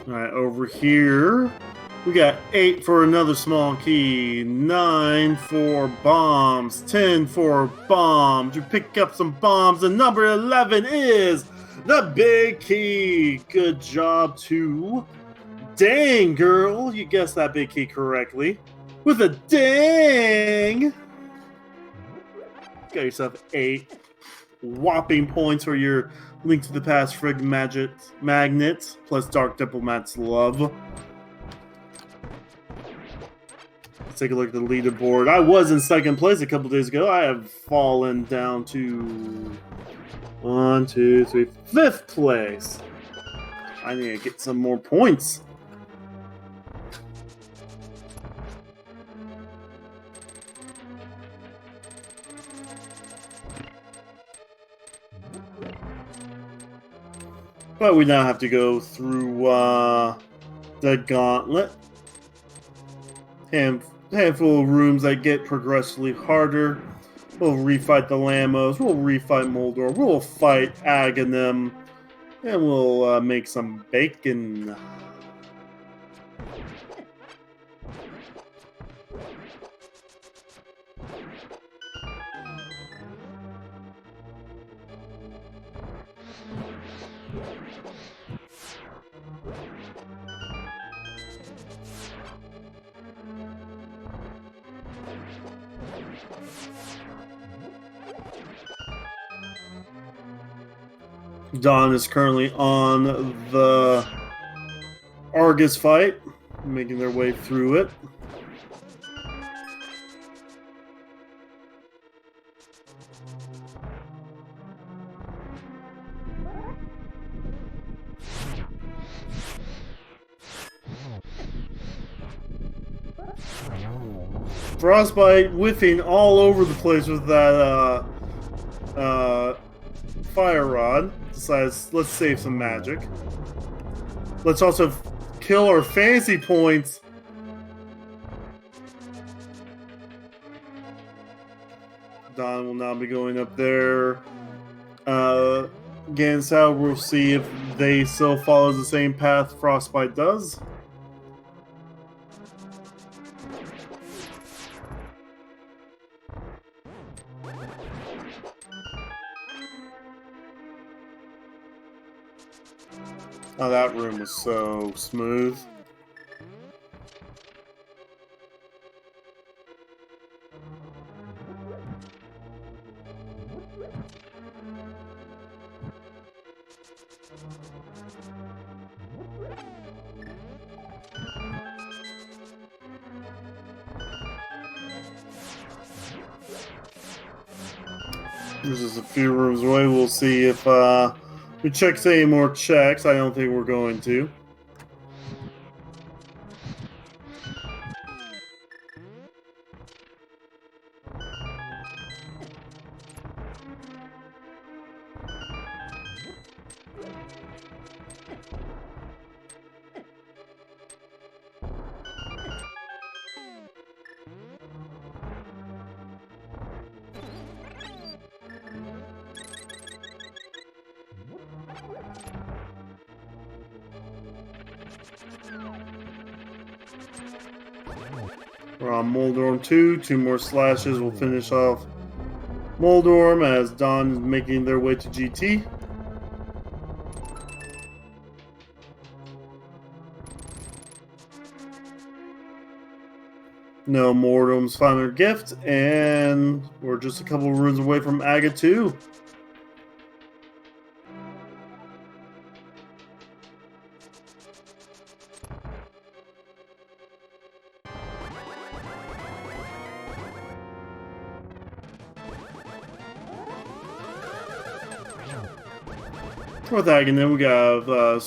Alright, over here, we got 8 for another small key, 9 for bombs, 10 for bombs. You pick up some bombs, and number 11 is the big key. Good job to Dang Girl. You guessed that big key correctly. With a dang! Got yourself 8 whopping points for your Link to the Past Frig Magnet, plus Dark Diplomat's Love. Let's take a look at the leaderboard. I was in second place a couple days ago. I have fallen down to 1, 2, 3, 5th place. I need to get some more points. But we now have to go through the gauntlet. Handful of rooms that get progressively harder. We'll refight the Lamos. We'll refight Moldor. We'll fight Aghanim. And we'll make some bacon. Dawn is currently on the Argus fight, making their way through it. Frostbite whiffing all over the place with that fire rod. Decides, let's save some magic. Let's also kill our fantasy points. Don will now be going up there. Gansau, we'll see if they still follow the same path Frostbite does. Oh, that room was so smooth. There's just a few rooms away. We'll see if we check any more checks. I don't think we're going to. We're on Moldorm 2. 2 more slashes will finish off Moldorm as Dawn is making their way to GT. No, Moldorm's found their gift, and we're just a couple of runes away from Aga 2. With Aghanim, we gotta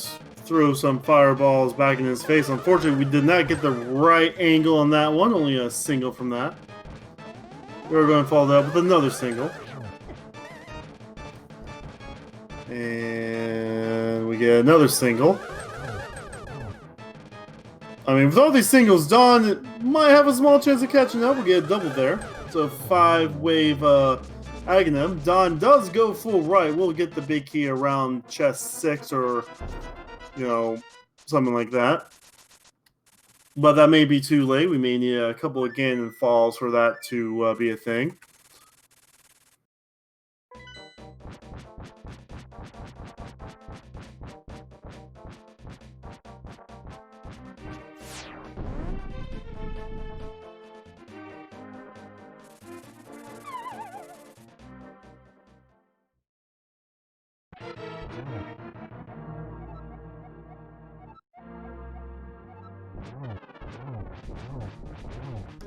throw some fireballs back in his face. Unfortunately, we did not get the right angle on that one. Only a single from that. We're going to follow that up with another single. And we get another single. I mean, with all these singles done, it might have a small chance of catching up. We'll get a double there. So 5-wave Aghanim. Dawn does go full right. We'll get the big key around chest 6 or, you know, something like that. But that may be too late. We may need a couple of Ganon falls for that to be a thing.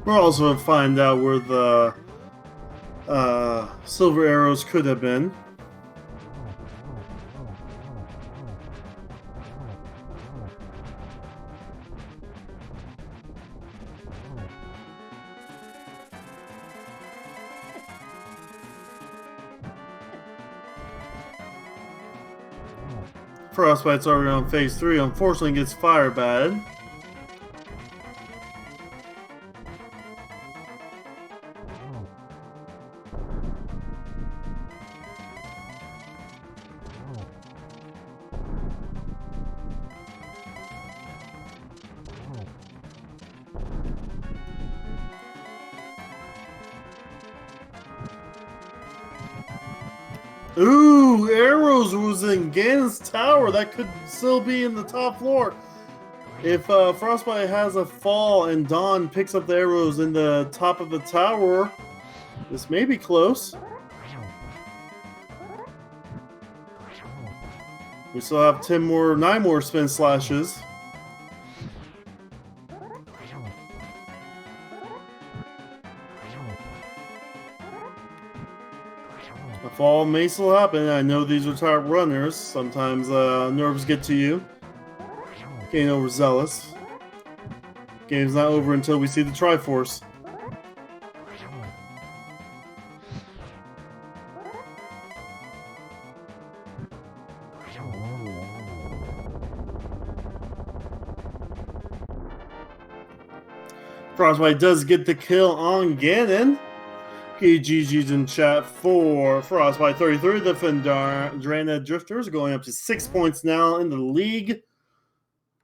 We're also going to find out where the silver arrows could have been. Frostbite's already on phase 3. Unfortunately, gets fire bad. Ooh, arrows was in Ganon's tower. That could still be in the top floor. If Frostbite has a fall and Dawn picks up the arrows in the top of the tower, this may be close. We still have 9 more spin slashes. A fall may still happen. I know these are top runners. Sometimes nerves get to you. Getting overzealous. Game's not over until we see the Triforce. Frostbite does get the kill on Ganon. GG's in chat for Frostbite 33. The Fendrana Drifters are going up to 6 points now in the league.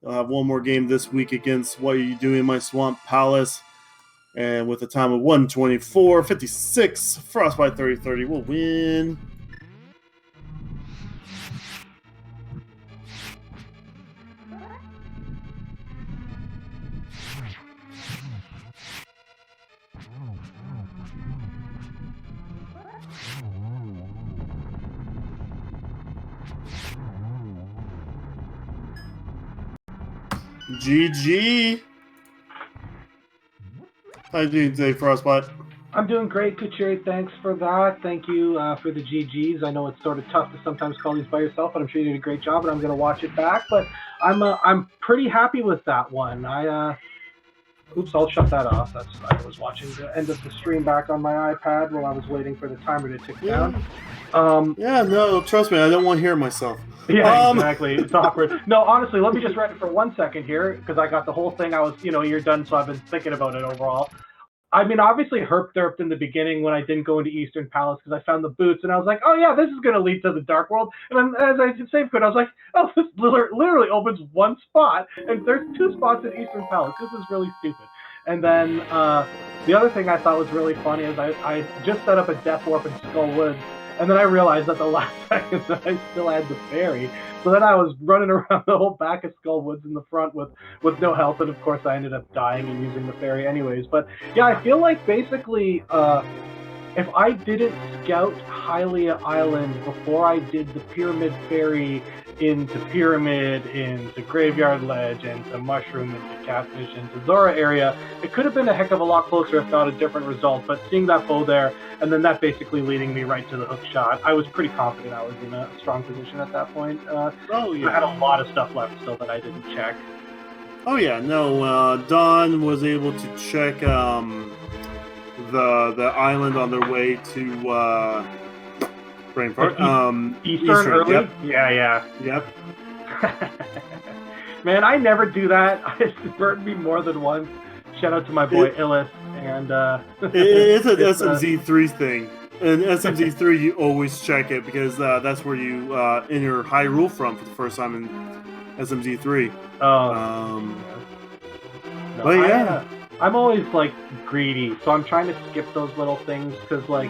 They'll have one more game this week against What Are You Doing in My Swamp Palace. And with a time of 1:24:56, Frostbite 30-30 will win. GG. How you doing today, Frostbite? I'm doing great, Kucheri. Thanks for that. Thank you for the GGs. I know it's sort of tough to sometimes call these by yourself, but I'm sure you did a great job, and I'm going to watch it back. But I'm pretty happy with that one. Oops, I'll shut that off. I was watching the end of the stream back on my iPad while I was waiting for the timer to tick Yeah. down. Um, Yeah, no, trust me, I don't want to hear myself. yeah, exactly. It's awkward. No, honestly, let me just write it for 1 second here because I got the whole thing. I was, you're done, so I've been thinking about it overall. I mean, obviously, herp derped in the beginning when I didn't go into Eastern Palace because I found the boots, and I was like, oh yeah, this is going to lead to the Dark World. And then as I did save code, I was like, oh, this literally opens one spot, and there's 2 spots in Eastern Palace. This is really stupid. And then the other thing I thought was really funny is I just set up a Death Warp in Skull Woods, and then I realized at the last second that I still had the fairy. So then I was running around the whole back of Skull Woods in the front with no help, and of course I ended up dying and using the fairy anyways. But yeah, I feel like basically if I didn't scout Hylia Island before I did the Pyramid Ferry into Pyramid, into Graveyard Ledge, into Mushroom, into Catfish, into Zora area, it could have been a heck of a lot closer if not a different result. But seeing that bow there, and then that basically leading me right to the hook shot, I was pretty confident I was in a strong position at that point. Oh, yeah. I had a lot of stuff left still that I didn't check. Oh, yeah, no, Don was able to check the island on their way to brain fart. Eastern early? Yep. Yeah. Yep. Man, I never do that. It's burned me more than once. Shout out to my boy Illis. And it's an SMZ3 thing. In SMZ3, you always check it because that's where you enter Hyrule from for the first time in SMZ3. No, but yeah. I'm always like greedy, so I'm trying to skip those little things because like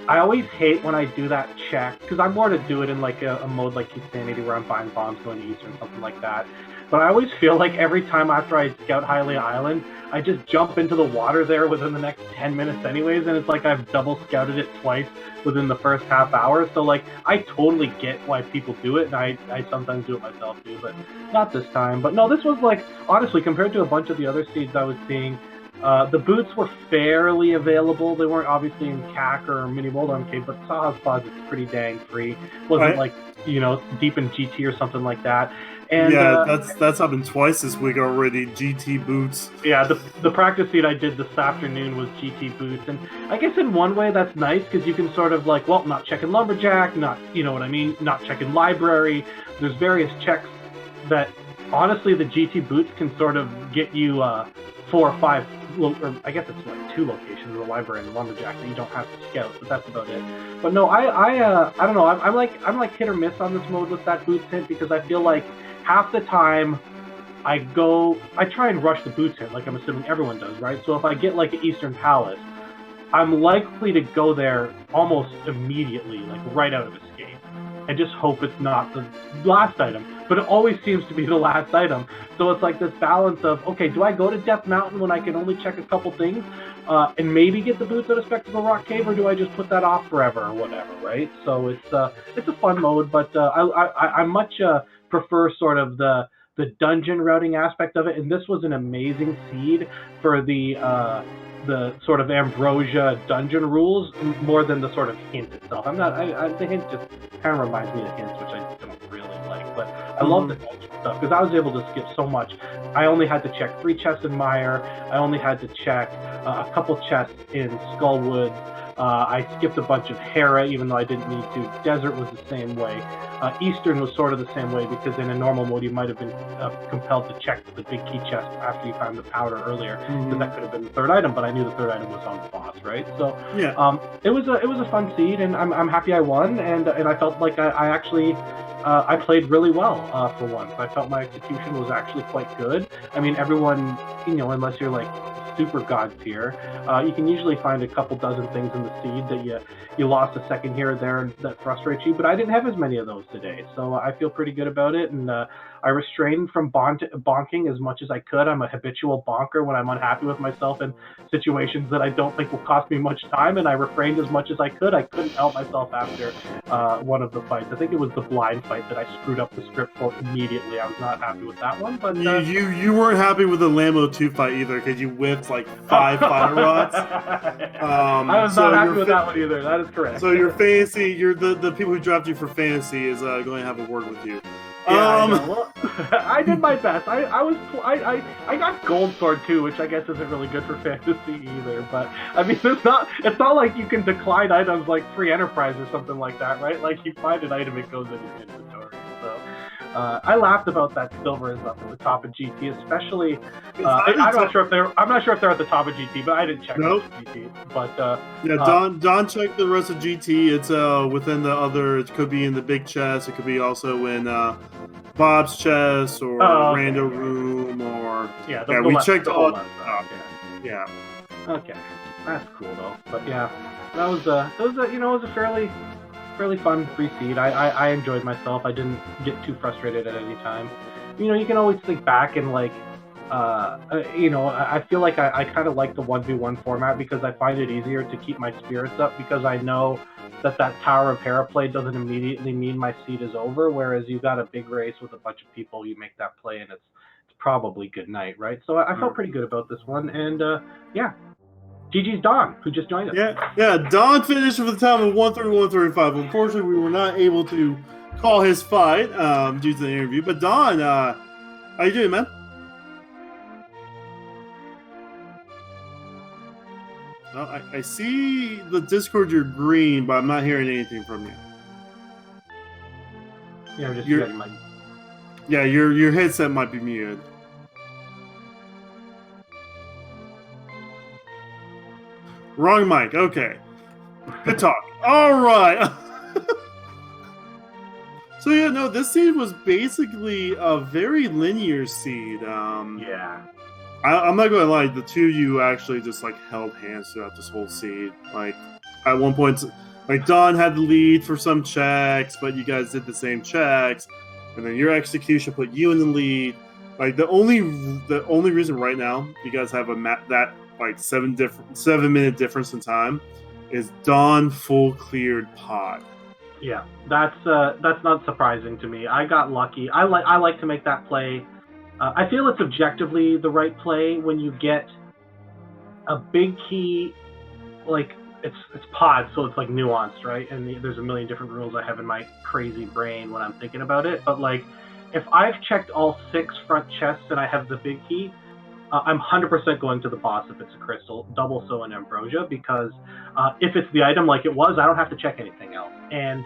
I always hate when I do that check because I'm more to do it in like a mode like Insanity where I'm buying bombs going to Eastern, something like that. But I always feel like every time after I scout Hylia Island, I just jump into the water there within the next 10 minutes anyways, and it's like I've double scouted it twice within the first half hour. So like I totally get why people do it, and I sometimes do it myself too, but not this time. But no, this was like, honestly, compared to a bunch of the other seeds I was seeing, the boots were fairly available. They weren't obviously in CAC or Mini World Arcade, but Saha's Plaza is pretty dang free. Wasn't like, deep in GT or something like that. And, yeah, that's happened twice this week already. GT boots. Yeah, the practice seed I did this afternoon was GT boots, and I guess in one way that's nice because you can sort of like, well, not checking lumberjack, not not checking library. There's various checks that honestly the GT boots can sort of get you 4 or 5. Or I guess it's like 2 locations, the library and the lumberjack that you don't have to scout, but that's about it. But no, I don't know. I'm like hit or miss on this mode with that boots hint because I feel like half the time I try and rush the boots hint like I'm assuming everyone does, right? So if I get like an Eastern Palace, I'm likely to go there almost immediately, like right out of escape, and just hope it's not the last item. But it always seems to be the last item. So it's like this balance of, okay, do I go to Death Mountain when I can only check a couple things and maybe get the boots at a Spectacle Rock Cave, or do I just put that off forever or whatever, right? So it's a fun mode, but I much prefer sort of the dungeon routing aspect of it, and this was an amazing seed for the sort of Ambrosia dungeon rules more than the sort of hint itself. The hint just kind of reminds me of hints, which I don't really like, but I love the dungeon stuff because I was able to skip so much. I only had to check 3 chests in Mire. I only had to check a couple chests in Skullwoods. I skipped a bunch of Hera, even though I didn't need to. Desert was the same way. Eastern was sort of the same way because in a normal mode you might have been compelled to check the big key chest after you found the powder earlier, because that could have been the 3rd item. But I knew the 3rd item was on the boss, right? So yeah, it was a fun seed, and I'm happy I won, and I felt like I actually. I played really well for once. I felt my execution was actually quite good. I mean, everyone, unless you're like super god tier, you can usually find a couple dozen things in the seed that you lost a second here or there that frustrates you, but I didn't have as many of those today, so I feel pretty good about it, and I restrained from bonking as much as I could. I'm a habitual bonker when I'm unhappy with myself in situations that I don't think will cost me much time, and I refrained as much as I could. I couldn't help myself after one of the fights. I think it was the blind fight that I screwed up the script for immediately. I was not happy with that one, but you weren't happy with the Lambo 2 fight either because you whiffed it's like 5 fire rods. I was not happy with that one either. That is correct. So your fantasy, the people who draft you for fantasy is going to have a word with you. Yeah, I know. Well, I did my best. I got gold sword too, which I guess isn't really good for fantasy either. But I mean, it's not like you can decline items like free enterprise or something like that, right? Like you find an item, it goes in your inventory. So I laughed about that silver is up at the top of GT, especially. I'm not sure if they're at the top of GT, but I didn't check GT. But Don checked the rest of GT. It's within the other. It could be in the big chest. It could be also in Bob's chest or Rando room or we checked all that stuff. Yeah. Okay, that's cool though. But yeah, that was a fairly fun free seed. I enjoyed myself. I didn't get too frustrated at any time. You can always think back and like, I feel like I kind of like the 1v1 format because I find it easier to keep my spirits up because I know that Tower of Hera play doesn't immediately mean my seed is over, whereas you got a big race with a bunch of people, you make that play and it's probably good night, right? So I felt pretty good about this one, and GG's Don, who just joined us. Yeah, Don finished with a time of 131.35. Unfortunately, we were not able to call his fight due to the interview, but Don, how you doing, man? Well, I see the Discord you're green, but I'm not hearing anything from you. Yeah, I'm just getting my... Yeah, your headset might be muted. Wrong mic. Okay. Good talk. All right. So this seed was basically a very linear seed. Yeah. I'm not going to lie, the two of you actually just like held hands throughout this whole seed. Like at one point, like Don had the lead for some checks, but you guys did the same checks, and then your execution put you in the lead. Like the only reason right now you guys have that like 7 minute difference in time is Don full cleared pod. Yeah, that's not surprising to me. I got lucky. I like to make that play. I feel it's objectively the right play when you get a big key, like it's pod, so it's like nuanced, right? And there's a million different rules I have in my crazy brain when I'm thinking about it. But like, if I've checked all 6 front chests and I have the big key, I'm 100% going to the boss if it's a crystal, double so in Ambrosia, because if it's the item like it was, I don't have to check anything else. And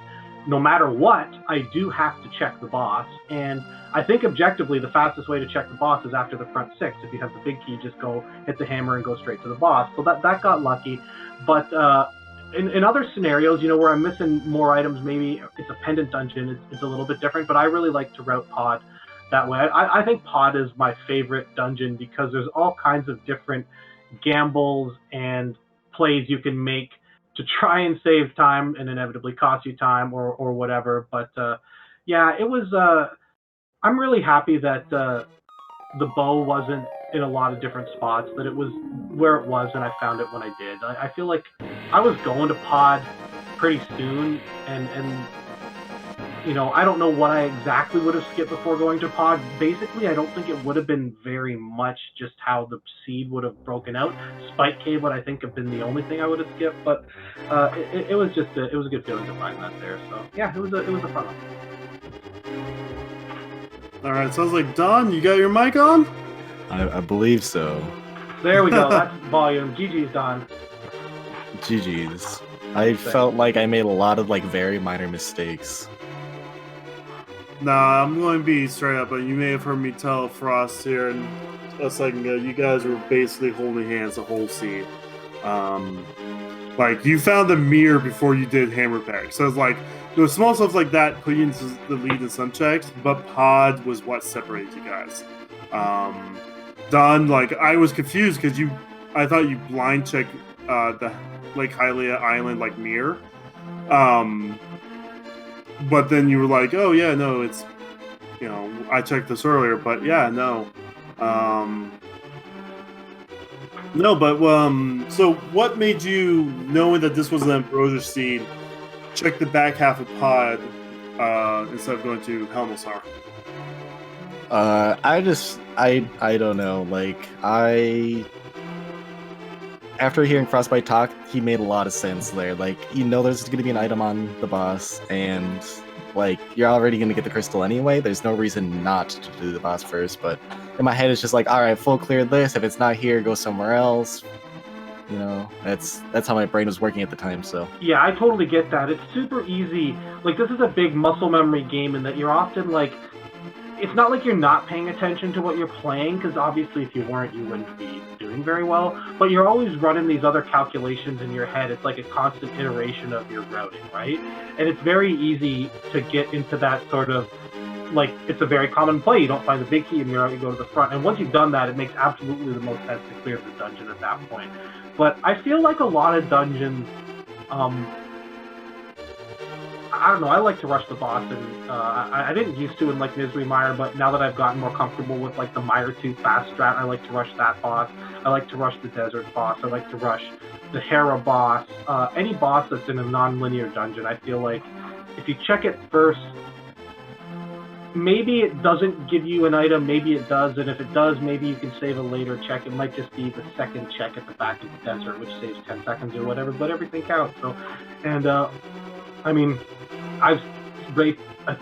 no matter what, I do have to check the boss. And I think objectively, the fastest way to check the boss is after the front 6. If you have the big key, just go hit the hammer and go straight to the boss. So that got lucky. But in other scenarios, where I'm missing more items, maybe it's a pendant dungeon, it's a little bit different. But I really like to route pod that way. I think pod is my favorite dungeon because there's all kinds of different gambles and plays you can make to try and save time and inevitably cost you time or whatever. But it was. I'm really happy that the bow wasn't in a lot of different spots, that it was where it was, and I found it when I did. I feel like I was going to pod pretty soon, and I don't know what I exactly would have skipped before going to pod. Basically, I don't think it would have been very much just how the seed would have broken out. Spike Cave would, I think, have been the only thing I would have skipped, but it was just it was a good feeling to find that there. So yeah, it was a fun one. All right, sounds like Don, you got your mic on? I believe so. There we go. That's volume. GG's, Don. GG's. I felt like I made a lot of very minor mistakes. Nah, I'm going to be straight up, but you may have heard me tell Frost here and a second ago, you guys were basically holding hands the whole scene. You found the mirror before you did hammer pack. So it's like, there was small stuff like that put you into the lead in some checks, but pod was what separated you guys. Don, I was confused because I thought you blind checked the Lake Hylia Island mirror. But then you were like, oh yeah, no, it's, I checked this earlier, but yeah, no. No, but, so what made you, knowing that this was an Ambrosia seed, check the back half of pod instead of going to Helmsar? I don't know, after hearing Frostbite talk, he made a lot of sense there. Like, there's going to be an item on the boss, and like you're already going to get the crystal anyway. There's no reason not to do the boss first. But in my head, it's just like, all right, full clear this. If it's not here, go somewhere else. That's how my brain was working at the time. So yeah, I totally get that. It's super easy. Like, this is a big muscle memory game in that you're often like, it's not like you're not paying attention to what you're playing, because obviously if you weren't, you wouldn't be doing very well, but you're always running these other calculations in your head. It's like a constant iteration of your routing, right? And it's very easy to get into that sort of, like, it's a very common play. You don't find the big key and you're out, you go to the front. And once you've done that, it makes absolutely the most sense to clear the dungeon at that point. But I feel like a lot of dungeons, I don't know, I like to rush the boss, and I didn't used to in like Misery Mire, but now that I've gotten more comfortable with like the Mire 2 fast strat, I like to rush that boss. I like to rush the Desert boss. I like to rush the Hera boss. Any boss that's in a non-linear dungeon, I feel like if you check it first, maybe it doesn't give you an item, maybe it does, and if it does, maybe you can save a later check. It might just be the second check at the back of the desert, which saves 10 seconds or whatever, but everything counts. So, and I mean, I've raped a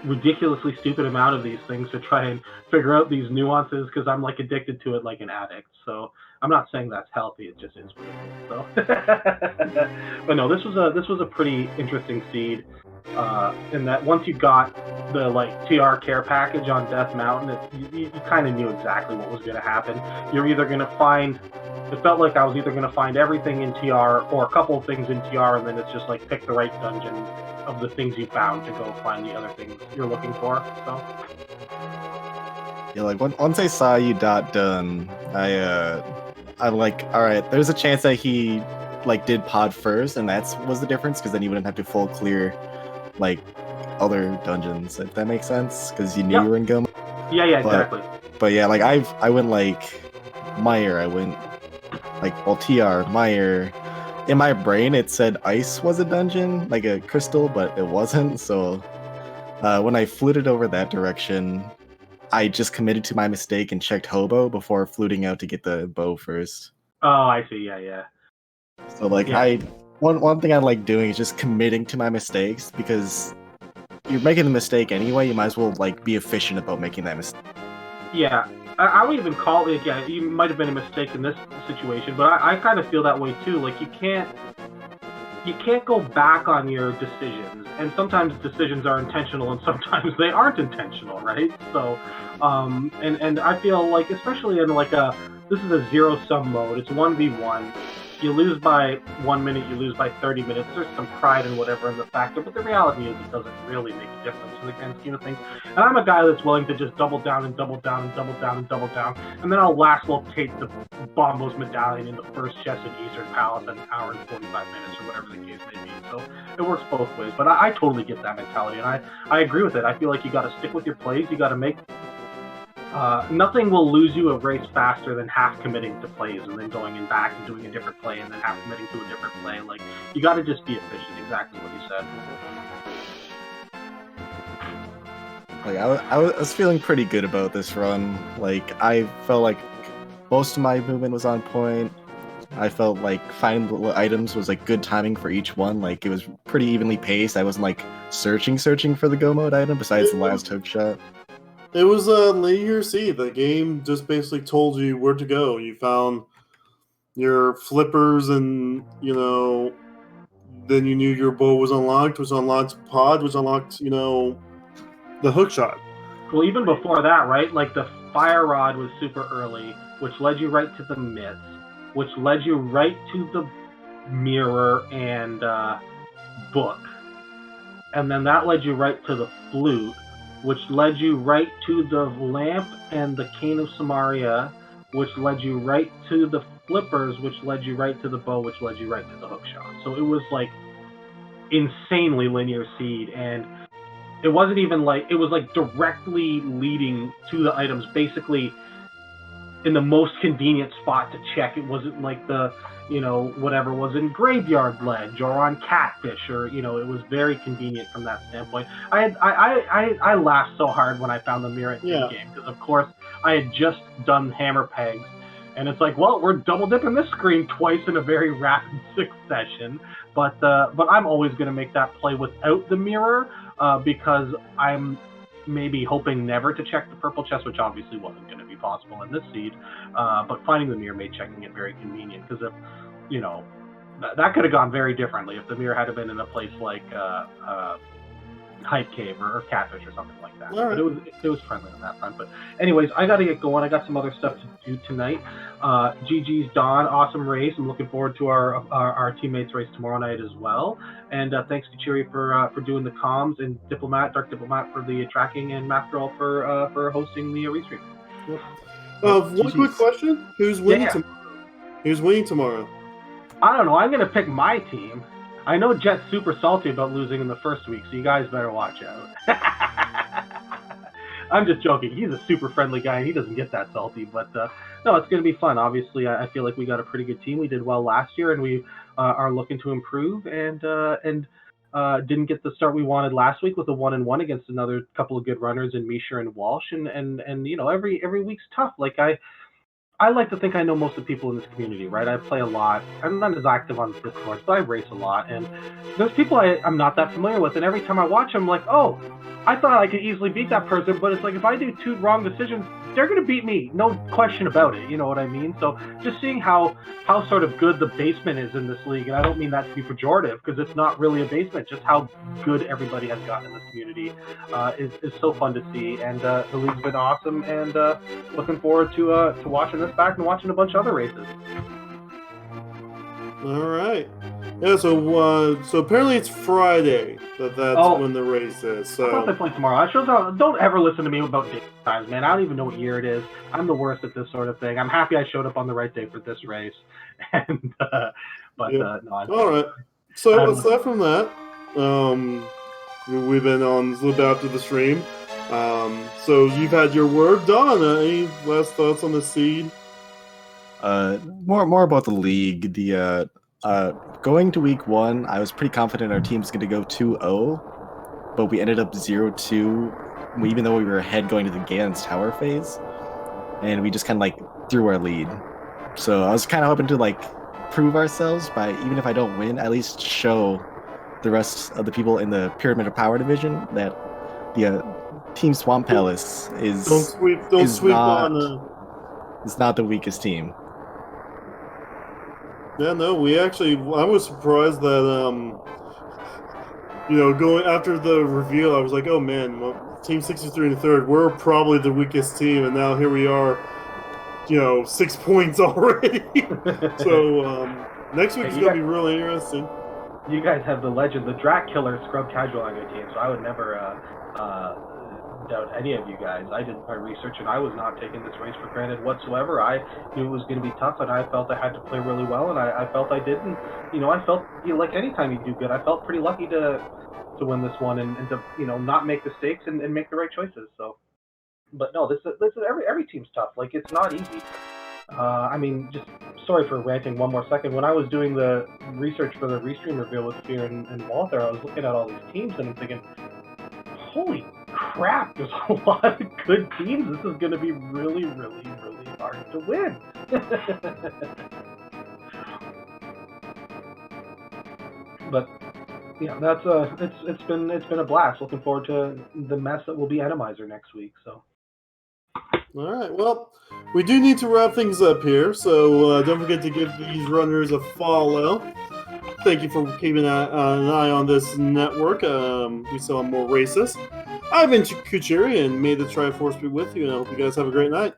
ridiculously stupid amount of these things to try and figure out these nuances, because I'm like addicted to it like an addict. So I'm not saying that's healthy, it just is weird. So, but no, this was a pretty interesting seed. In that once you got the like TR care package on Death Mountain, you kind of knew exactly what was going to happen. You're either going to find, it felt like I was either going to find everything in TR or a couple of things in TR, and then it's just like pick the right dungeon of the things you found to go find the other things you're looking for. So yeah, like once I saw you done, I'm like, all right, there's a chance that he like did pod first, and that was the difference, because then you wouldn't have to full clear like other dungeons, if that makes sense, because you knew you were in Goma. Yeah, exactly. But yeah, like I went like Mire, I went like TR, Mire. In my brain, it said ice was a dungeon, like a crystal, but it wasn't. So when I fluted over that direction, I just committed to my mistake and checked Hobo before fluting out to get the bow first. Oh, I see. Yeah. So like one thing I like doing is just committing to my mistakes, because you're making a mistake anyway. You might as well like be efficient about making that mistake. Yeah, I would even call it. Yeah, you might have been a mistake in this situation, but I kind of feel that way too. Like you can't go back on your decisions, and sometimes decisions are intentional, and sometimes they aren't intentional, right? So, and I feel like, especially in like this is a zero-sum mode. It's 1v1. You lose by 1 minute, you lose by 30 minutes. There's some pride and whatever in the factor, but the reality is it doesn't really make a difference in the grand scheme of things. And I'm a guy that's willing to just double down and double down and double down and double down, and then I'll last locate the Bombos medallion in the first chest in Eastern Palace in an hour and 45 minutes, or whatever the case may be. So it works both ways, but I totally get that mentality, and I agree with it. I feel like you got to stick with your plays. You got to make nothing will lose you a race faster than half committing to plays and then going in back and doing a different play and then half committing to a different play. Like, you got to just be efficient. Exactly what you said. Like I was feeling pretty good about this run. Like I felt like most of my movement was on point. I felt like finding the items was like good timing for each one. Like it was pretty evenly paced. I wasn't like searching for the go mode item besides the last hook shot. It was a linear seed. The game just basically told you where to go. You found your flippers, and then you knew your bow was unlocked, which unlocked pod, which unlocked the hook shot. Well, even before that, right? Like the fire rod was super early, which led you right to the myths, which led you right to the mirror and book, and then that led you right to the flute, which led you right to the lamp and the cane of Samaria, which led you right to the flippers, which led you right to the bow, which led you right to the hook shot. So it was like insanely linear seed, and it wasn't even like, it was like directly leading to the items, basically in the most convenient spot to check. It wasn't like the whatever was in Graveyard Ledge or on Catfish, or it was very convenient from that standpoint. I laughed so hard when I found the mirror at the game, because of course I had just done hammer pegs, And it's like, well, we're double dipping this screen twice in a very rapid succession. But I'm always going to make that play without the mirror because I'm maybe hoping never to check the purple chest, which obviously wasn't going to be possible in this seed. But finding the mirror made checking it very convenient because if, you know, that could have gone very differently if the mirror had been in a place like Hype Cave or Catfish or something like that. Right. But it was friendly on that front. But anyways, I got to get going. I got some other stuff to do tonight. GG's Dawn, awesome race. I'm looking forward to our teammates race tomorrow night as well. And thanks to Cheery for doing the comms, and Dark Diplomat for the tracking, and Mathgirl for hosting the restream. Yep. One quick question: Who's winning tomorrow? Who's winning tomorrow? I don't know. I'm gonna pick my team. I know Jet's super salty about losing in the first week, so you guys better watch out. I'm just joking. He's a super friendly guy, and he doesn't get that salty. But no, it's going to be fun. Obviously, I feel like we got a pretty good team. We did well last year, and we are looking to improve. And didn't get the start we wanted last week with a 1-1 against another couple of good runners in Misha and Walsh. And you know, every week's tough. Like I like to think I know most of the people in this community, right? I play a lot. I'm not as active on Discord, but I race a lot. And there's people I'm not that familiar with. And every time I watch them, I'm like, oh, I thought I could easily beat that person. But it's like, if I do 2 wrong decisions, they're going to beat me. No question about it. You know what I mean? So just seeing how sort of good the basement is in this league. And I don't mean that to be pejorative, because it's not really a basement. Just how good everybody has gotten in this community is so fun to see. And the league's been awesome. And looking forward to watching this back and watching a bunch of other races. All right. Yeah, so apparently it's Friday that's when the race is. So I thought they play tomorrow. Don't ever listen to me about date times, man. I don't even know what year it is. I'm the worst at this sort of thing. I'm happy I showed up on the right day for this race. And no. All right. So aside from that, we've been on a little bit after the stream. So you've had your word, Don. Any last thoughts on the seed? More about the league. The going to week 1, I was pretty confident our team's going to go 2-0, but we ended up 0-2, even though we were ahead going to the Gans Tower phase, and we just kind of like threw our lead. So I was kind of hoping to like prove ourselves by, even if I don't win, at least show the rest of the people in the Pyramid of Power division that the Team Swamp Palace is not the weakest team. Yeah, no, I was surprised that, going after the reveal, I was like, oh man, Team 63 and 3rd, we're probably the weakest team, and now here we are, 6 points already. So, next week's going to be really interesting. You guys have the legend, the Drat Killer Scrub Casual on your team, so I would never doubt any of you guys. I did my research, and I was not taking this race for granted whatsoever. I knew it was going to be tough, and I felt I had to play really well, and I felt I did. And I felt like anytime you do good, I felt pretty lucky to win this one and to not make mistakes and make the right choices. So, but no, this is every team's tough. Like, it's not easy. I mean, just sorry for ranting one more second. When I was doing the research for the restream reveal with Fear and Walter, I was looking at all these teams and I'm thinking, holy crap, there's a lot of good teams. This is going to be really, really, really hard to win. But yeah, that's it's been a blast. Looking forward to the mess that will be Atomizer next week. So. All right. Well, we do need to wrap things up here, so don't forget to give these runners a follow. Thank you for keeping an eye on this network. We still have more races. I've been Kuchiri, and may the Triforce be with you, and I hope you guys have a great night.